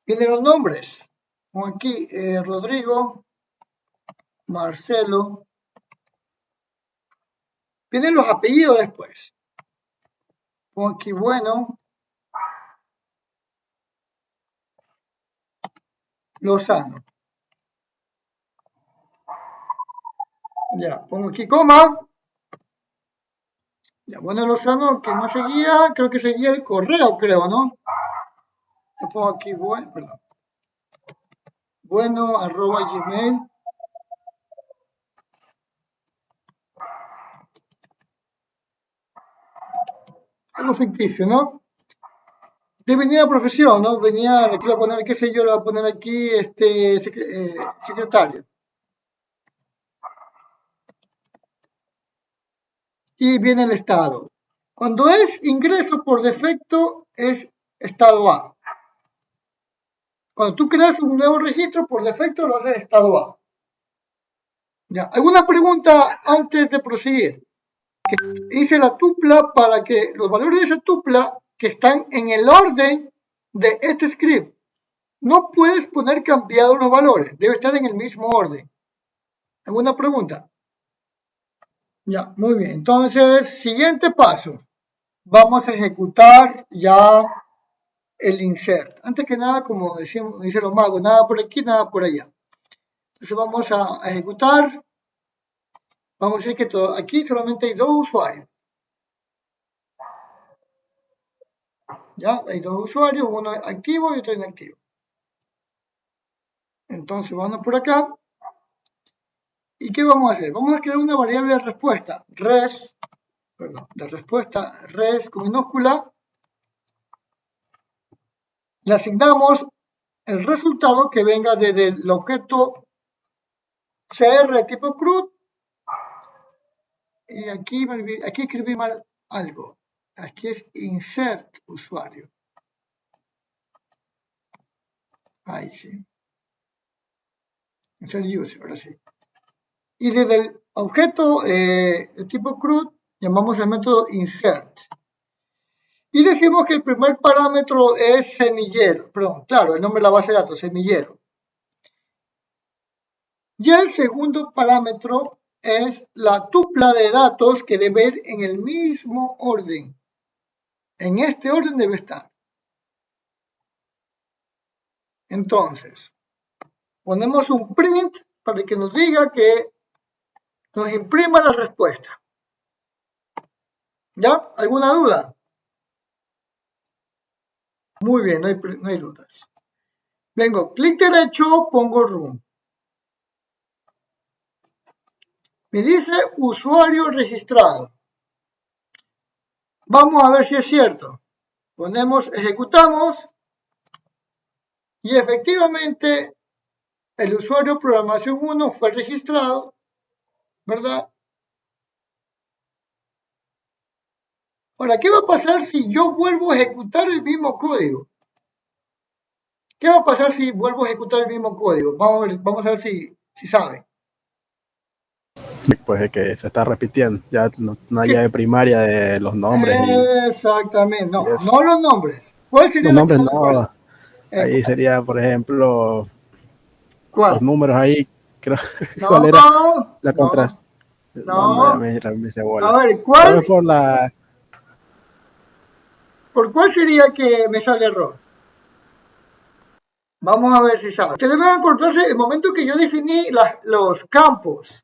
Vienen los nombres. Pongo aquí Rodrigo, Marcelo. Vienen los apellidos después. Pongo aquí Bueno, Lozano. Ya, pongo aquí coma. Ya, Bueno, Lozano, que no seguía, creo que seguía el correo, creo, ¿no? Le pongo aquí, bueno, perdón. bueno@gmail. Algo ficticio, ¿no? De venir a profesión, ¿no? Venía, le quiero poner, qué sé yo, le voy a poner aquí, secretario. Y viene el estado. Cuando es ingreso por defecto, es estado A. Cuando tú creas un nuevo registro, por defecto lo haces estado A. Ya. ¿Alguna pregunta antes de proseguir? Hice la tupla para que los valores de esa tupla que están en el orden de este script, no puedes poner cambiados los valores, debe estar en el mismo orden. ¿Alguna pregunta? Ya, muy bien. Entonces, siguiente paso. Vamos a ejecutar ya el insert. Antes que nada, como decimos, dicen los magos, nada por aquí, nada por allá. Entonces vamos a ejecutar. Vamos a decir que aquí solamente hay dos usuarios. Ya, hay dos usuarios, uno activo y otro inactivo. Entonces vamos por acá. ¿Y qué vamos a hacer? Vamos a crear una variable de respuesta, res con minúscula. Le asignamos el resultado que venga desde el objeto CR de tipo CRUD. Y aquí escribí mal algo. Aquí es insert usuario. Ahí sí. Insert user, ahora sí. Y desde el objeto de tipo CRUD llamamos el método insert. Y decimos que el primer parámetro es semillero. Perdón, claro, el nombre de la base de datos, semillero. Y el segundo parámetro es la tupla de datos que debe ir en el mismo orden. En este orden debe estar. Entonces, ponemos un print para que nos diga que nos imprima la respuesta. ¿Ya? ¿Alguna duda? Muy bien, no hay dudas. Vengo, clic derecho, pongo room. Me dice usuario registrado. Vamos a ver si es cierto. Ponemos, ejecutamos y efectivamente el usuario programación 1 fue registrado, ¿verdad? Ahora, ¿qué va a pasar si yo vuelvo a ejecutar el mismo código? ¿Qué va a pasar si vuelvo a ejecutar el mismo código? Vamos a ver si saben. Pues es que se está repitiendo, ya una llave primaria de los nombres Exactamente, no, y eso. no los nombres. ¿Cuál sería Los la que nombres no recuerda? no, ahí sería, por ejemplo, los ¿Cuál? números ahí, creo, ¿cuál No, era la contras? No, no. me hice A bola. ver, Creo que ¿por cuál sería que me sale error? Vamos a ver si sabe. Que deben encontrarse el momento que yo definí los campos.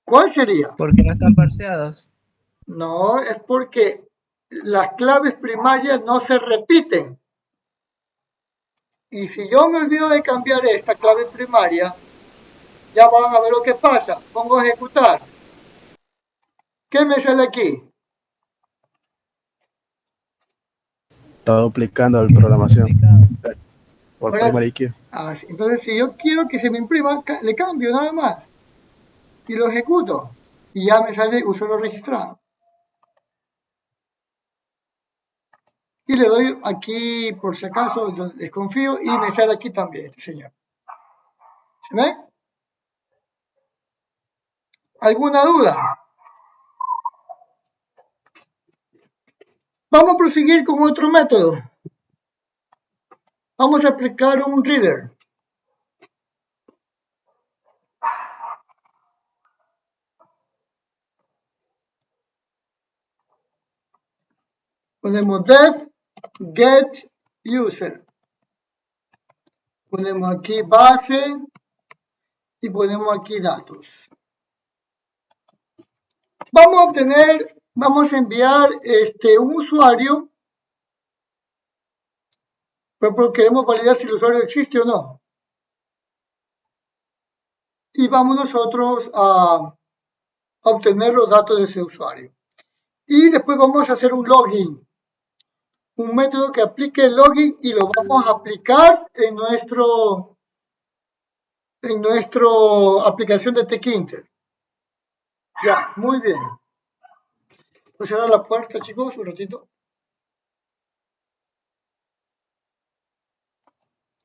¿Cuál sería? Porque no están parseados. No, es porque las claves primarias no se repiten. Y si yo me olvido de cambiar esta clave primaria, ya van a ver lo que pasa. Pongo ejecutar. ¿Qué me sale aquí? está duplicando la programación por Ahora, primary key. entonces, si yo quiero que se me imprima, le cambio nada más. Y lo ejecuto. Y ya me sale usuario registrado. Y le doy aquí, por si acaso, desconfío, y me sale aquí también, señor. ¿Se ve? ¿Alguna duda? Vamos a proseguir con otro método. Vamos a aplicar un reader. Ponemos def get user. Ponemos aquí base y ponemos aquí datos. Vamos a enviar un usuario Pues porque queremos validar si el usuario existe o no. Y vamos nosotros a obtener los datos de ese usuario. Y después vamos a hacer un login. Un método que aplique el login y lo vamos a aplicar en nuestra aplicación de Tkinter. Ya, muy bien. Voy a cerrar la puerta, chicos, un ratito.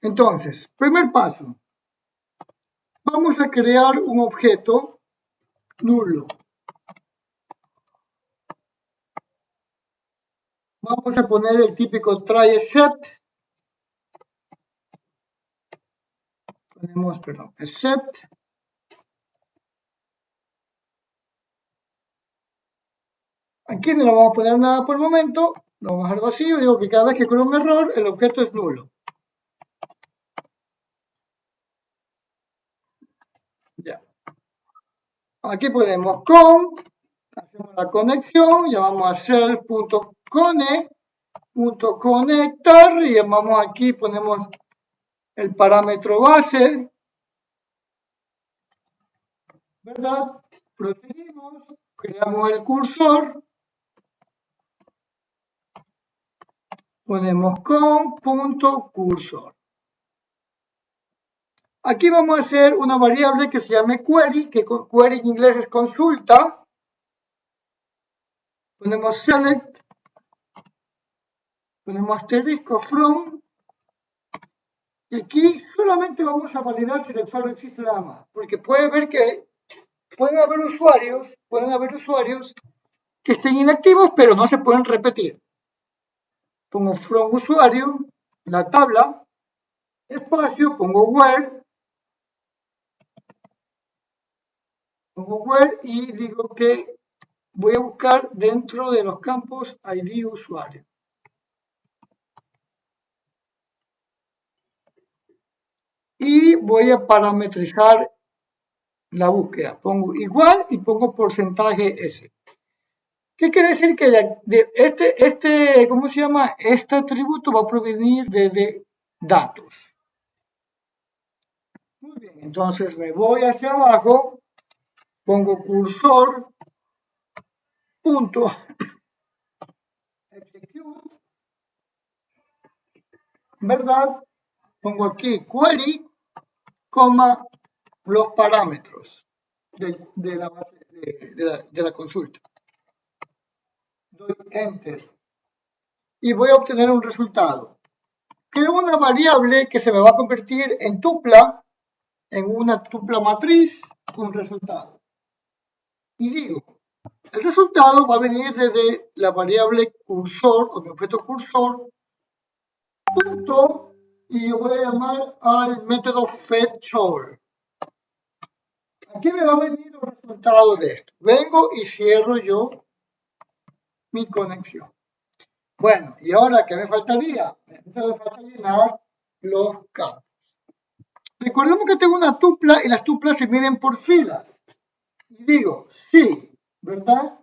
Entonces, primer paso. Vamos a crear un objeto nulo. Vamos a poner el típico try except. Ponemos, perdón, except. Aquí no le vamos a poner nada por el momento. Lo vamos a dejar vacío. Digo que cada vez que ocurre un error, el objeto es nulo. Ya. Aquí ponemos con. Hacemos la conexión. Llamamos a shell.connect.conectar. Y llamamos aquí, ponemos el parámetro base. ¿Verdad? Proseguimos. Creamos el cursor. Ponemos con.cursor. Aquí vamos a hacer una variable que se llame query, que query en inglés es consulta. Ponemos select, ponemos asterisco from, y aquí solamente vamos a validar si el usuario existe nada más, porque puede ver que pueden haber usuarios que estén inactivos, pero no se pueden repetir. Pongo from usuario, la tabla, espacio, pongo where y digo que voy a buscar dentro de los campos ID usuario. Y voy a parametrizar la búsqueda. Pongo igual y pongo porcentaje S. ¿Qué quiere decir? Que ¿cómo se llama? Este atributo va a provenir de datos. Muy bien, entonces me voy hacia abajo, pongo cursor, punto, execute, ¿verdad? Pongo aquí query, coma, los parámetros de la consulta. Doy enter y voy a obtener un resultado. Creo una variable que se me va a convertir en una tupla matriz, un resultado. Y digo, el resultado va a venir desde la variable cursor o mi objeto cursor, punto, y yo voy a llamar al método fetchAll. Aquí me va a venir el resultado de esto. Vengo y cierro yo mi conexión. Bueno, y ahora, ¿qué me faltaría? Me falta llenar los campos. Recordemos que tengo una tupla y las tuplas se miden por filas. Y digo, sí, ¿verdad?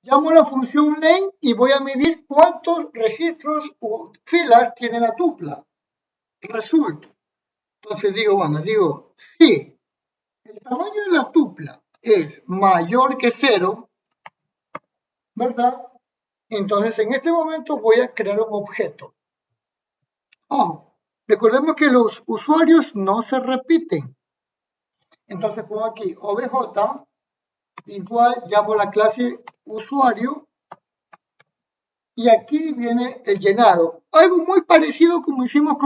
Llamo la función len y voy a medir cuántos registros o filas tiene la tupla. Resulta. Entonces digo, sí, el tamaño de la tupla es mayor que 0, ¿verdad? Entonces en este momento voy a crear un objeto. Recordemos que los usuarios no se repiten. Entonces pongo aquí obj igual, llamo la clase usuario y aquí viene el llenado. Algo muy parecido como hicimos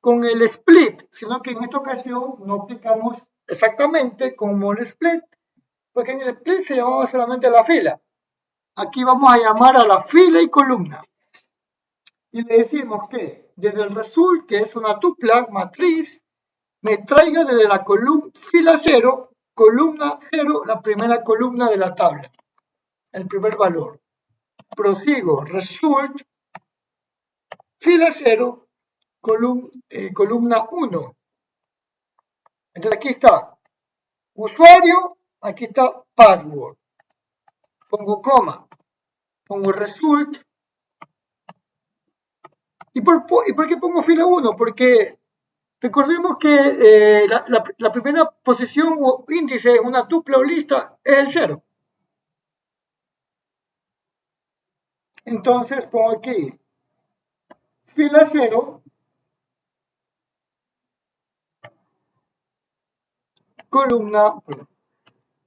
con el split, sino que en esta ocasión no aplicamos exactamente como el split, porque en el split se llamaba solamente la fila. Aquí vamos a llamar a la fila y columna. Y le decimos que desde el result, que es una tupla matriz, me traiga desde la fila 0, columna 0, la primera columna de la tabla, el primer valor. Prosigo, result, fila 0, columna 1. Entonces aquí está usuario, aquí está password. Pongo coma, pongo result ¿Y por qué pongo fila 1? Porque recordemos que la primera posición o índice en una tupla o lista es el 0. Entonces pongo aquí fila 0,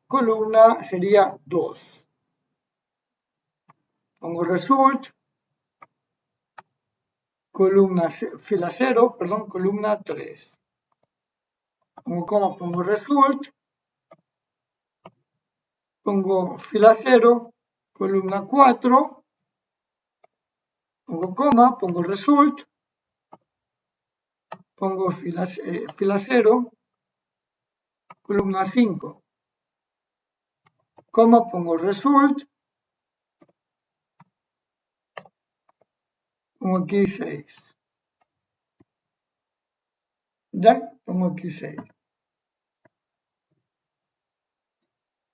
columna sería 2. Pongo result, fila 0, perdón, columna 3. Pongo coma, pongo result, pongo fila 0, columna 4, pongo coma, pongo result, pongo fila 0, columna 5, coma, pongo result, pongo aquí 6. ¿Ya? Pongo aquí 6.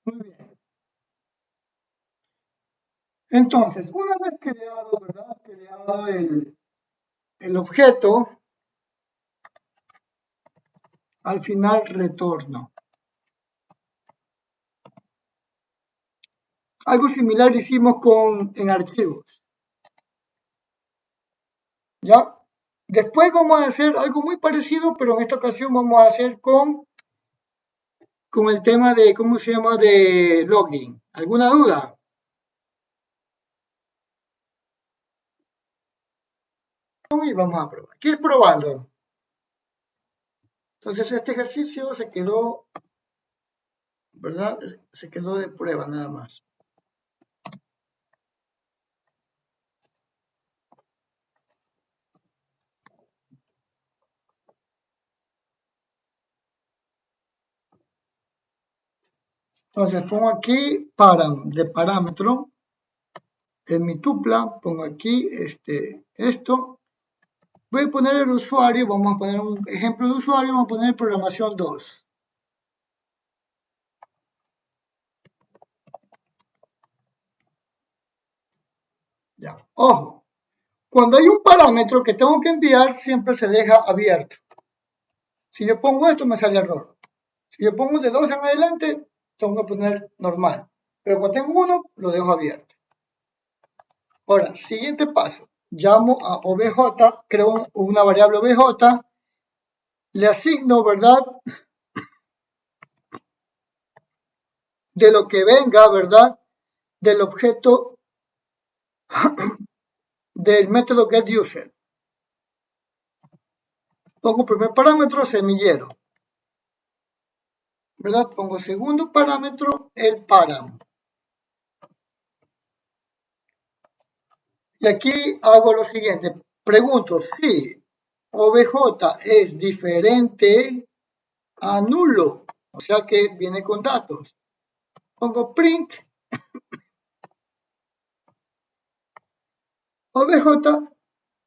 Muy bien. Entonces, una vez creado, ¿verdad? Creado el objeto, al final retorno. Algo similar hicimos en archivos. ¿Ya? Después vamos a hacer algo muy parecido, pero en esta ocasión vamos a hacer con el tema de, ¿cómo se llama? De login. ¿Alguna duda? Y vamos a probar. ¿Qué es probando? Entonces este ejercicio se quedó, ¿verdad? Se quedó de prueba nada más. Entonces pongo aquí de parámetro, en mi tupla, pongo aquí esto. Voy a poner el usuario, vamos a poner un ejemplo de usuario, vamos a poner programación 2. Ya, ojo, cuando hay un parámetro que tengo que enviar, siempre se deja abierto. Si yo pongo esto, me sale error. Si yo pongo de 2 en adelante, tengo que poner normal. Pero cuando tengo uno, lo dejo abierto. Ahora, siguiente paso. Llamo a obj, creo una variable obj, le asigno, ¿verdad? De lo que venga, ¿verdad? Del objeto del método getUser. Pongo primer parámetro, semillero. ¿Verdad? Pongo segundo parámetro, el param. Y aquí hago lo siguiente. Pregunto si obj es diferente a nulo. O sea que viene con datos. Pongo print obj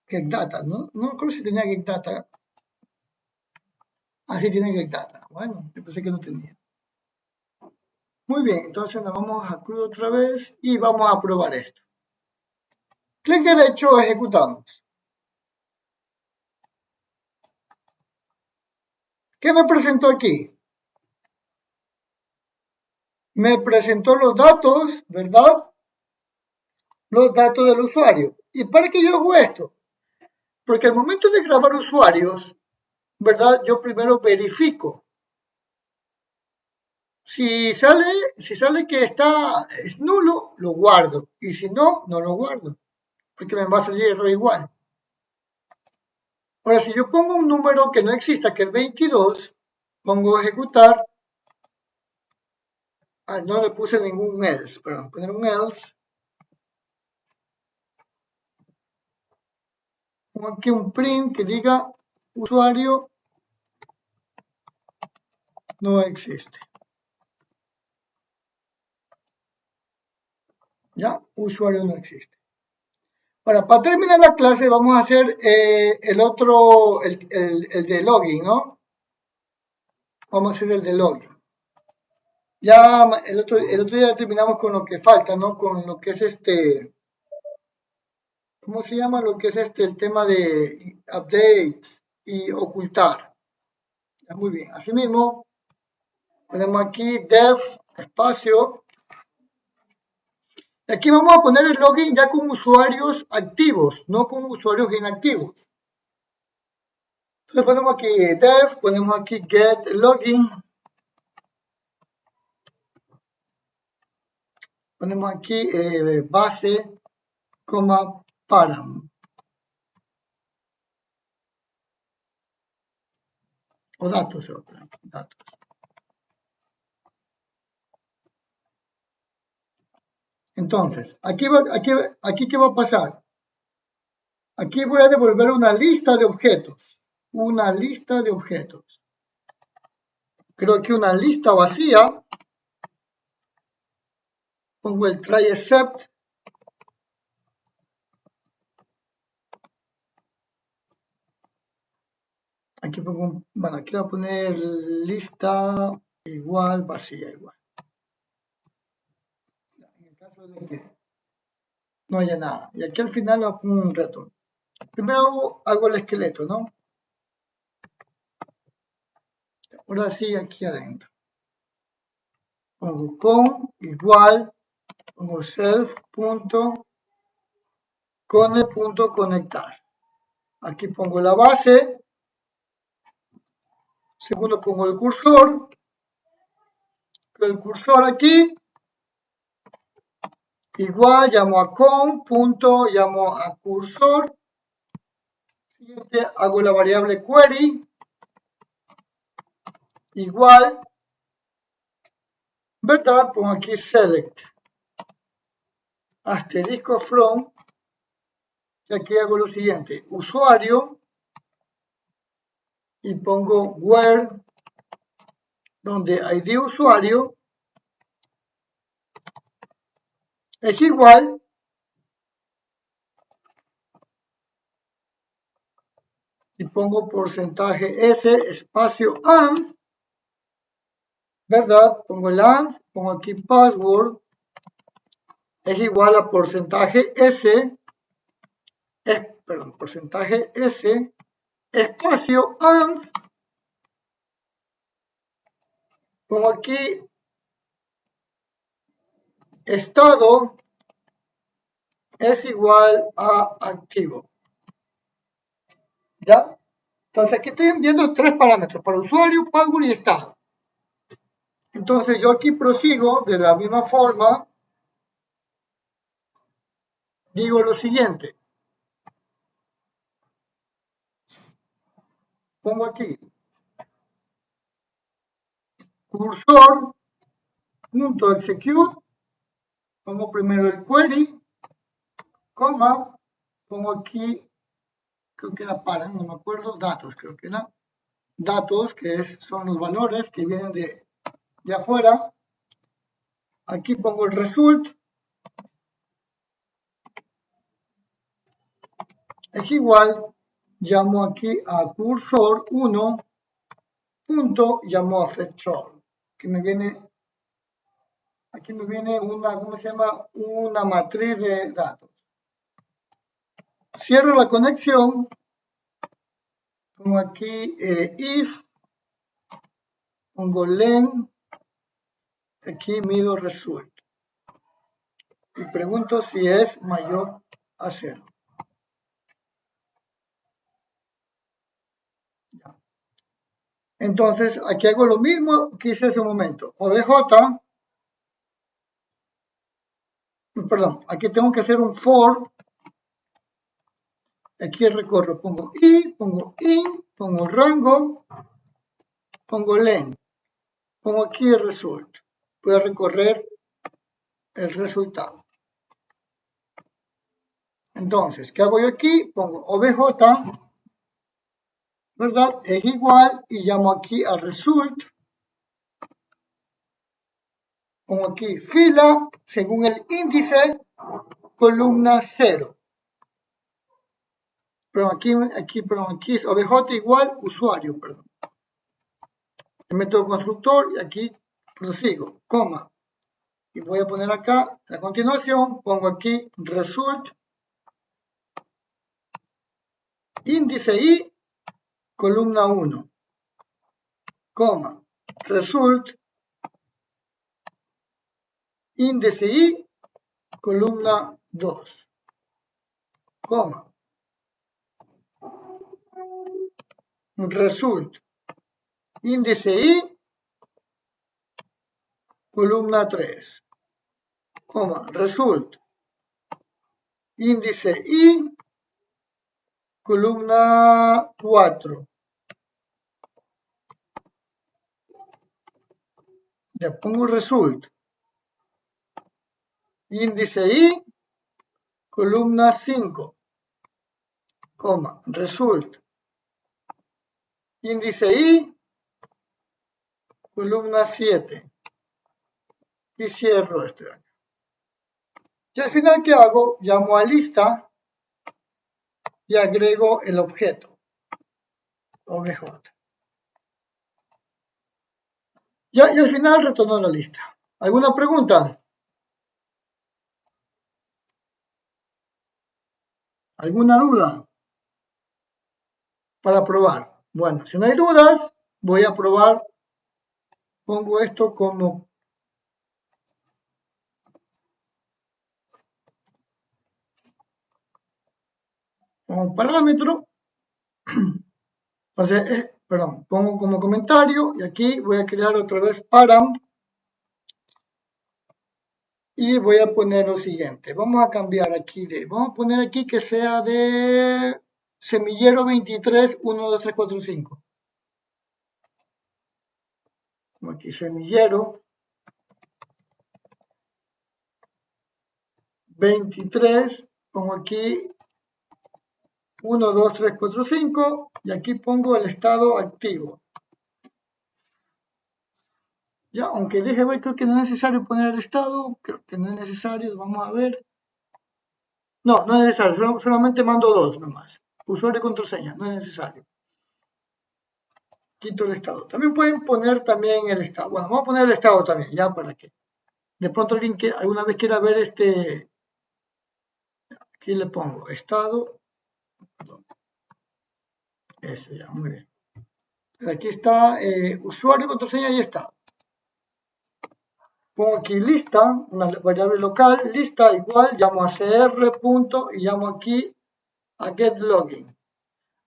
getData. No creo si tenía getData. Así tiene getData. Bueno, yo pensé que no tenía. Muy bien, entonces nos vamos a CRUD otra vez y vamos a probar esto. Clic derecho, ejecutamos. ¿Qué me presentó aquí? Me presentó los datos, ¿verdad? Los datos del usuario. ¿Y para qué yo hago esto? Porque al momento de grabar usuarios, ¿verdad? Yo primero verifico. Si sale que es nulo, lo guardo. Y si no, no lo guardo. Porque me va a salir error igual. Ahora, si yo pongo un número que no exista, que es 22, pongo ejecutar. No le puse ningún else, perdón, poner un else. Pongo aquí un print que diga usuario no existe. ¿Ya? Usuario no existe. Ahora, para terminar la clase vamos a hacer el de login, ¿no? Vamos a hacer el de login. Ya el otro día terminamos con lo que falta, ¿no? Con lo que es ¿cómo se llama lo que es el tema de update y ocultar? Muy bien, así mismo ponemos aquí dev espacio. Aquí vamos a poner el login ya con usuarios activos, no con usuarios inactivos. Entonces ponemos aquí dev, ponemos aquí get login. Ponemos aquí base, coma, param. O datos, datos. Entonces, aquí ¿qué va a pasar? Aquí voy a devolver una lista de objetos. Una lista de objetos. Creo que una lista vacía. Pongo el try except. Aquí pongo, bueno, aquí voy a poner lista igual, vacía igual. En el caso de que no haya nada. Y aquí al final le pongo un retorno. Primero hago el esqueleto, ¿no? Ahora sí, aquí adentro. Pongo con igual, pongo self.cone.conectar. Aquí pongo la base. Segundo pongo el cursor. El cursor aquí. Igual, llamo a llamo a cursor. Siguiente, hago la variable query. Igual, ¿verdad? Pongo aquí select. Asterisco from. Y aquí hago lo siguiente. Usuario. Y pongo where, donde ID usuario es igual y pongo porcentaje S espacio and, ¿verdad? Pongo el and, pongo aquí password, es igual a porcentaje S, porcentaje S espacio and, pongo aquí estado es igual a activo. ¿Ya? Entonces aquí estoy viendo tres parámetros, para usuario, password y estado. Entonces yo aquí prosigo de la misma forma, digo lo siguiente. Pongo aquí cursor.execute, pongo primero el query, coma, pongo aquí, creo que era para, no me acuerdo, datos, creo que era, datos, que son los valores que vienen de afuera. Aquí pongo el result, es igual, llamo aquí a cursor 1, punto, llamo a fetchall, que me viene, aquí me viene una, ¿cómo se llama? Una matriz de datos. Cierro la conexión, pongo aquí if, pongo len, aquí mido result y pregunto si es mayor a 0. Entonces aquí hago lo mismo que hice hace un momento. OBJ, perdón, aquí tengo que hacer un for. Aquí recorro, pongo i, pongo in, pongo rango, pongo len, pongo aquí el result. Voy a recorrer el resultado. Entonces, ¿qué hago yo aquí? Pongo OBJ, ¿verdad? Es igual y llamo aquí a result. Pongo aquí fila, según el índice, columna 0. Pero aquí es OBJ igual usuario, perdón. El método constructor y aquí prosigo, coma. Y voy a poner acá, a continuación, pongo aquí result índice I, columna 1, coma, result, índice I, columna 2, coma, result, índice I, columna 3, coma, result, índice I, columna 4. Ya pongo result, índice I, columna 5, coma, result, índice I, columna 7. Y cierro este de acá. Y al final, ¿qué hago? Llamo a lista y agrego el objeto obj. Y al final retorno la lista. ¿Alguna pregunta? ¿Alguna duda? Para probar. Bueno, si no hay dudas, voy a probar. Pongo esto como parámetro. Entonces, perdón, pongo como comentario y aquí voy a crear otra vez param y voy a poner lo siguiente. Vamos a cambiar aquí vamos a poner aquí que sea de semillero 23, 1, 2, 3, 4, 5. Aquí semillero 23, pongo aquí 1, 2, 3, 4, 5 y aquí pongo el estado activo. Ya, aunque deje ver, creo que no es necesario poner el estado, creo que no es necesario, vamos a ver. No, no es necesario, solamente mando dos nomás. Usuario y contraseña, no es necesario. Quito el estado. También pueden poner también el estado. Bueno, vamos a poner el estado también, ya para que de pronto alguien que alguna vez quiera ver aquí le pongo estado. Perdón. Eso ya, muy bien. Aquí está usuario, contraseña y estado. Pongo aquí lista, una variable local, lista igual, llamo a cr punto y llamo aquí a getLogin.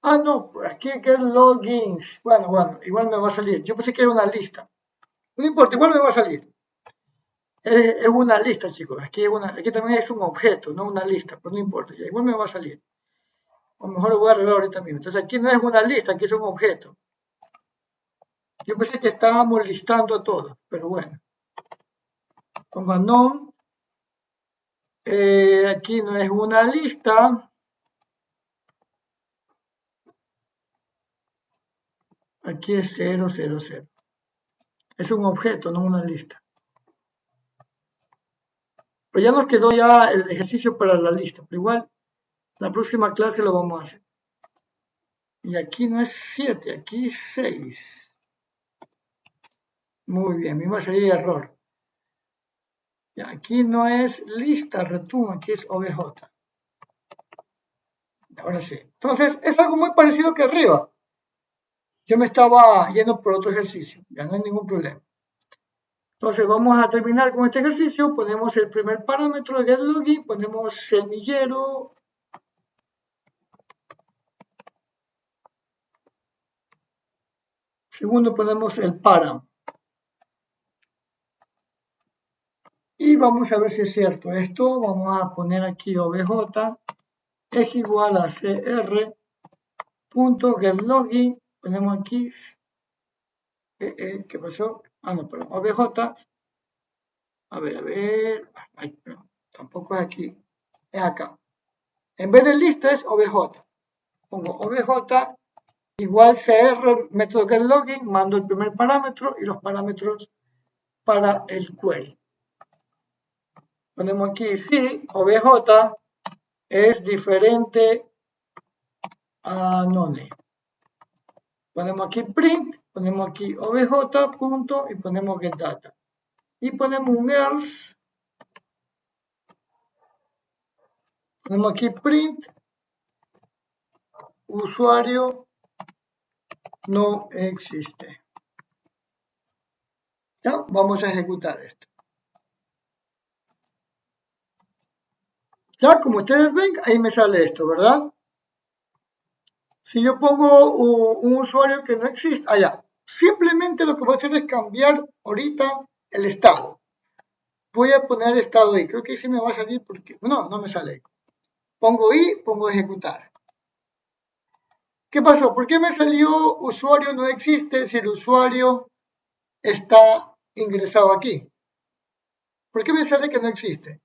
Ah, no, aquí getLogins. Bueno, igual me va a salir. Yo pensé que era una lista. No importa, igual me va a salir. Es una lista, chicos. Aquí también es un objeto, no una lista, pero no importa. Ya, igual me va a salir. O mejor lo voy a arreglar ahorita mismo. Entonces aquí no es una lista, aquí es un objeto. Yo pensé que estábamos listando a todos, pero bueno. Pongo non. Aquí no es una lista. Aquí es 0, 0, 0. Es un objeto, no una lista. Pues ya nos quedó ya el ejercicio para la lista, pero igual la próxima clase lo vamos a hacer. Y aquí no es 7, aquí es 6. Muy bien, me va a salir error. Y aquí no es lista, return, aquí es obj. Ahora sí. Entonces, es algo muy parecido que arriba. Yo me estaba yendo por otro ejercicio, ya no hay ningún problema. Entonces vamos a terminar con este ejercicio, ponemos el primer parámetro de getLogin, ponemos semillero, segundo ponemos el param. Y vamos a ver si es cierto esto, vamos a poner aquí obj es igual a cr.getLogin, ponemos aquí, ¿qué pasó? Ah, no, perdón, obj, a ver, ay, perdón, tampoco es aquí, es acá. En vez de lista es obj. Pongo obj igual cr, método getLogin, mando el primer parámetro y los parámetros para el query. Ponemos aquí si obj es diferente a none. Ponemos aquí print, ponemos aquí obj punto y ponemos getData. Y ponemos un else. Ponemos aquí print usuario no existe. ¿Ya? Vamos a ejecutar esto. Ya, como ustedes ven, ahí me sale esto, ¿verdad? Si yo pongo un usuario que no existe, allá, simplemente lo que voy a hacer es cambiar ahorita el estado. Voy a poner estado I, creo que sí me va a salir porque, no me sale. Pongo I, pongo ejecutar. ¿Qué pasó? ¿Por qué me salió usuario no existe si el usuario está ingresado aquí? ¿Por qué me sale que no existe?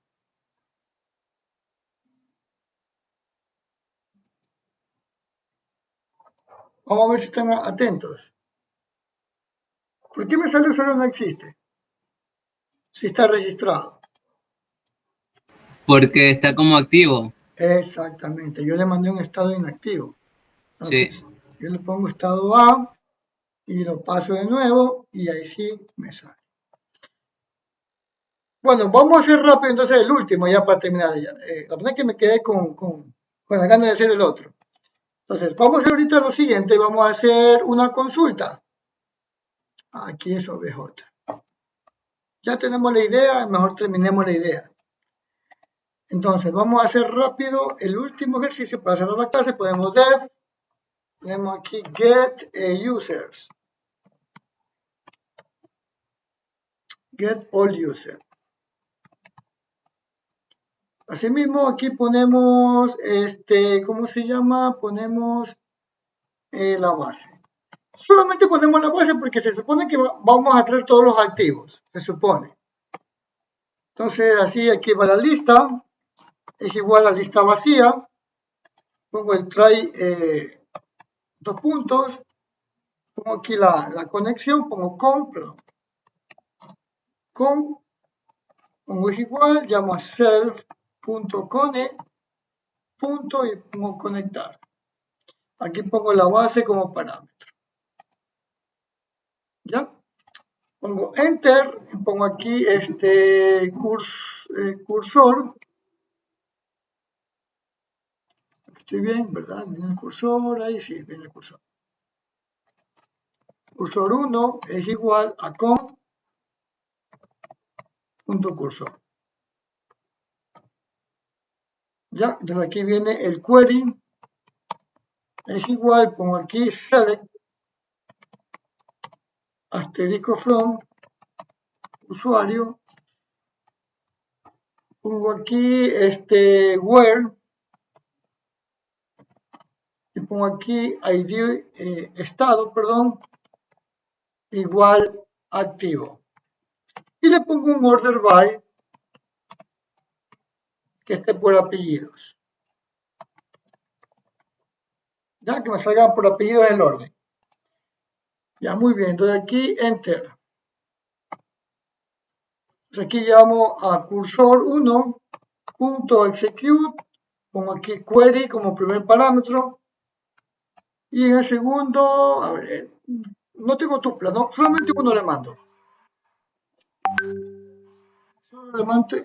Vamos a ver si están atentos. ¿Por qué me sale usuario no existe? Si está registrado. Porque está como activo. Exactamente, yo le mandé un estado inactivo. Entonces, Sí. yo le pongo estado A y lo paso de nuevo y ahí sí me sale. Bueno, vamos a hacer rápido entonces el último ya para terminar. Ya. La verdad es que me quedé con la gana de hacer el otro. Entonces, vamos a hacer ahorita lo siguiente, vamos a hacer una consulta. Aquí es OBJ. Ya tenemos la idea, mejor terminemos la idea. Entonces, vamos a hacer rápido el último ejercicio para cerrar la clase. Ponemos dev, tenemos aquí get users. Get all users. Asimismo, aquí ponemos, ¿cómo se llama? Ponemos la base. Solamente ponemos la base porque se supone que vamos a traer todos los activos, se supone. Entonces, así aquí va la lista, es igual a lista vacía. Pongo el try, dos puntos, pongo aquí la conexión, pongo con, pongo es igual, llamo a self.cone, punto y pongo conectar. Aquí pongo la base como parámetro. ¿Ya? Pongo enter y pongo aquí cursor. Estoy bien, ¿verdad? Viene el cursor, ahí sí, viene el cursor. Cursor 1 es igual a con.cursor. Ya, entonces aquí viene el query, es igual, pongo aquí select, asterisco from, usuario, pongo aquí where, y pongo aquí ID, estado, perdón, igual activo. Y le pongo un order by que esté por apellidos. Ya que me salga por apellidos el orden. Ya, muy bien. Entonces aquí enter. Entonces aquí llamo a cursor 1, punto execute, pongo aquí query como primer parámetro. Y en el segundo, a ver, no tengo tupla, ¿no? Solamente uno le mando. Solo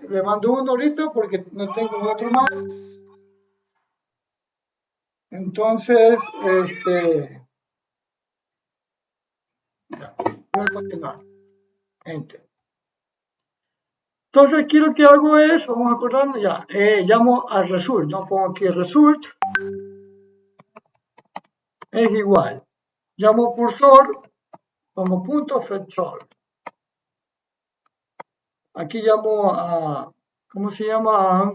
le mando uno ahorita porque no tengo otro más. Entonces, voy a continuar. Enter. Entonces aquí lo que hago es, vamos a acordarnos ya, llamo al result, no pongo aquí result, es igual. Llamo cursor, pongo punto fetchall. Aquí llamo a, ¿cómo se llama?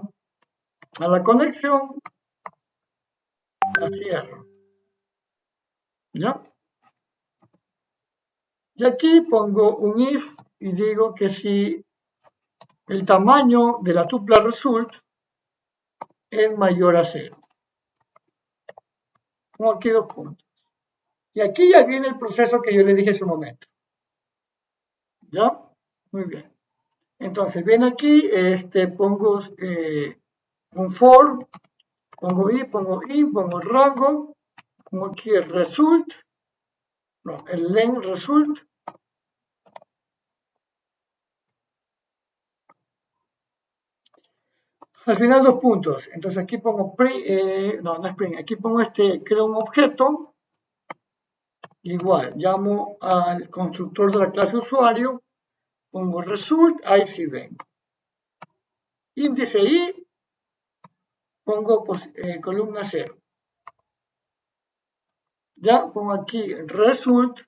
A la conexión, la cierro. ¿Ya? Y aquí pongo un if y digo que si el tamaño de la tupla result es mayor a 0. Pongo aquí 2 puntos. Y aquí ya viene el proceso que yo les dije hace un momento. ¿Ya? Muy bien. Entonces, viene aquí, pongo un for, pongo i, pongo in, pongo el rango, pongo aquí el result, no, el len result. Al final 2 puntos. Entonces aquí pongo no es print, aquí pongo creo un objeto. Igual, llamo al constructor de la clase usuario, pongo result, ahí sí ven. Índice i, pongo columna 0. Ya pongo aquí result,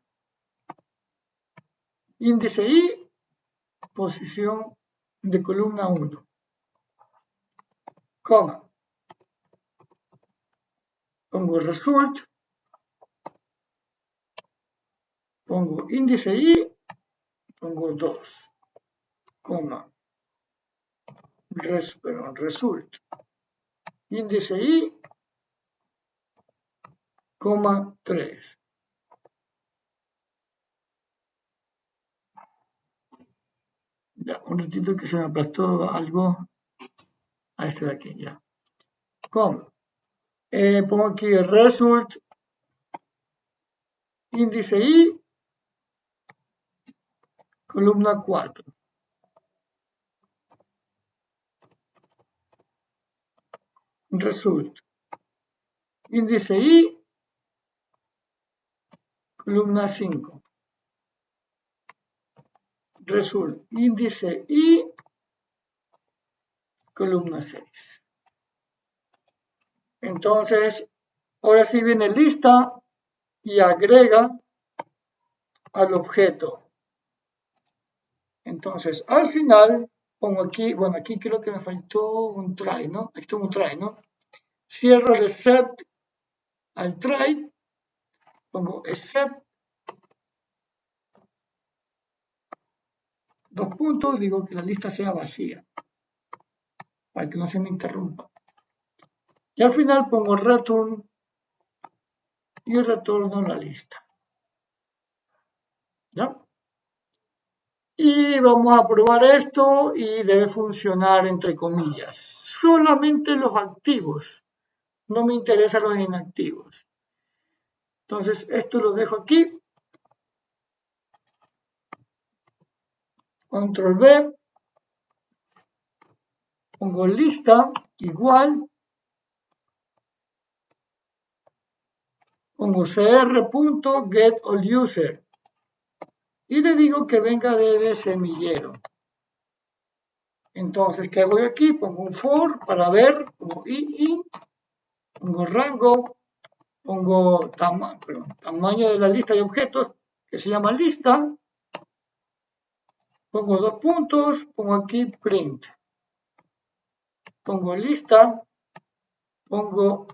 índice i, posición de columna 1, coma. Pongo result, pongo índice i, pongo 2, coma. Result, índice i, coma 3. Ya, un ratito que se me aplastó algo a este de aquí, ya. Coma. Pongo aquí result, índice i, columna 4. Result, índice i, columna 5. Result, índice i, columna 6. Entonces, ahora sí viene lista y agrega al objeto. Entonces, al final, pongo aquí, bueno, aquí creo que me faltó un try, ¿no? Aquí tengo un try, ¿no? Cierro el except al try, pongo except, 2 puntos, digo que la lista sea vacía, para que no se me interrumpa. Y al final pongo return y retorno la lista. ¿Ya? Y vamos a probar esto y debe funcionar entre comillas. Solamente los activos, no me interesan los inactivos. Entonces esto lo dejo aquí. Control V. Pongo lista igual. Pongo cr.getAllUser. Y le digo que venga desde semillero. Entonces, ¿qué hago aquí? Pongo un for para ver, pongo i, pongo rango, pongo tamaño de la lista de objetos, que se llama lista, pongo 2 puntos, pongo aquí print, pongo lista, pongo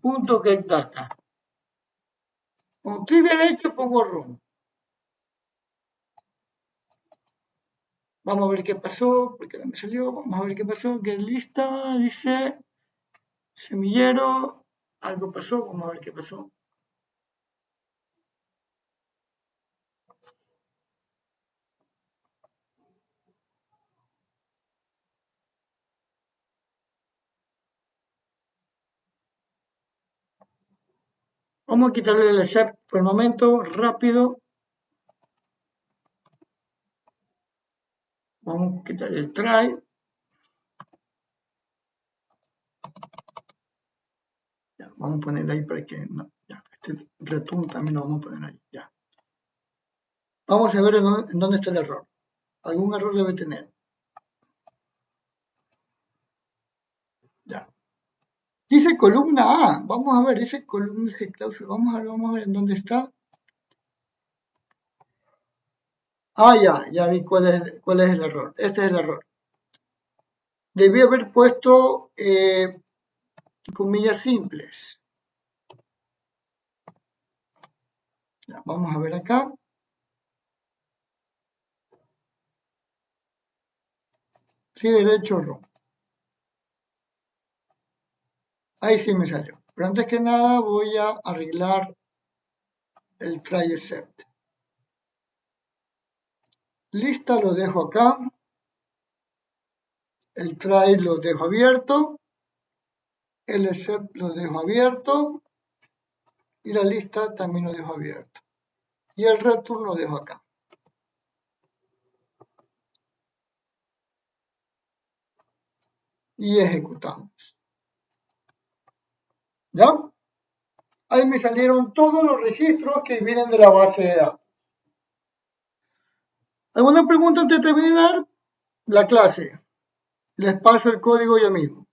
i.getData, con clic derecho pongo run. Vamos a ver qué pasó, porque no me salió, vamos a ver qué pasó, que lista, dice semillero, algo pasó, vamos a ver qué pasó. Vamos a quitarle el except por el momento, rápido. Vamos a quitarle el try. Ya, vamos a poner ahí para que no, ya, este return también lo vamos a poner ahí. Ya. Vamos a ver en dónde está el error. Algún error debe tener. Ya. Dice columna A. Vamos a ver, dice columna, dice cláusula. Vamos a ver en dónde está. Ah, ya vi cuál es el error. Este es el error. Debí haber puesto comillas simples. Ya, vamos a ver acá. Sí, derecho o no. Ahí sí me salió. Pero antes que nada voy a arreglar el try except. Lista lo dejo acá. El try lo dejo abierto. El except lo dejo abierto. Y la lista también lo dejo abierto. Y el return lo dejo acá. y ejecutamos. ¿Ya? Ahí me salieron todos los registros que vienen de la base de datos. ¿Alguna pregunta antes de terminar la clase? Les paso el código ya mismo.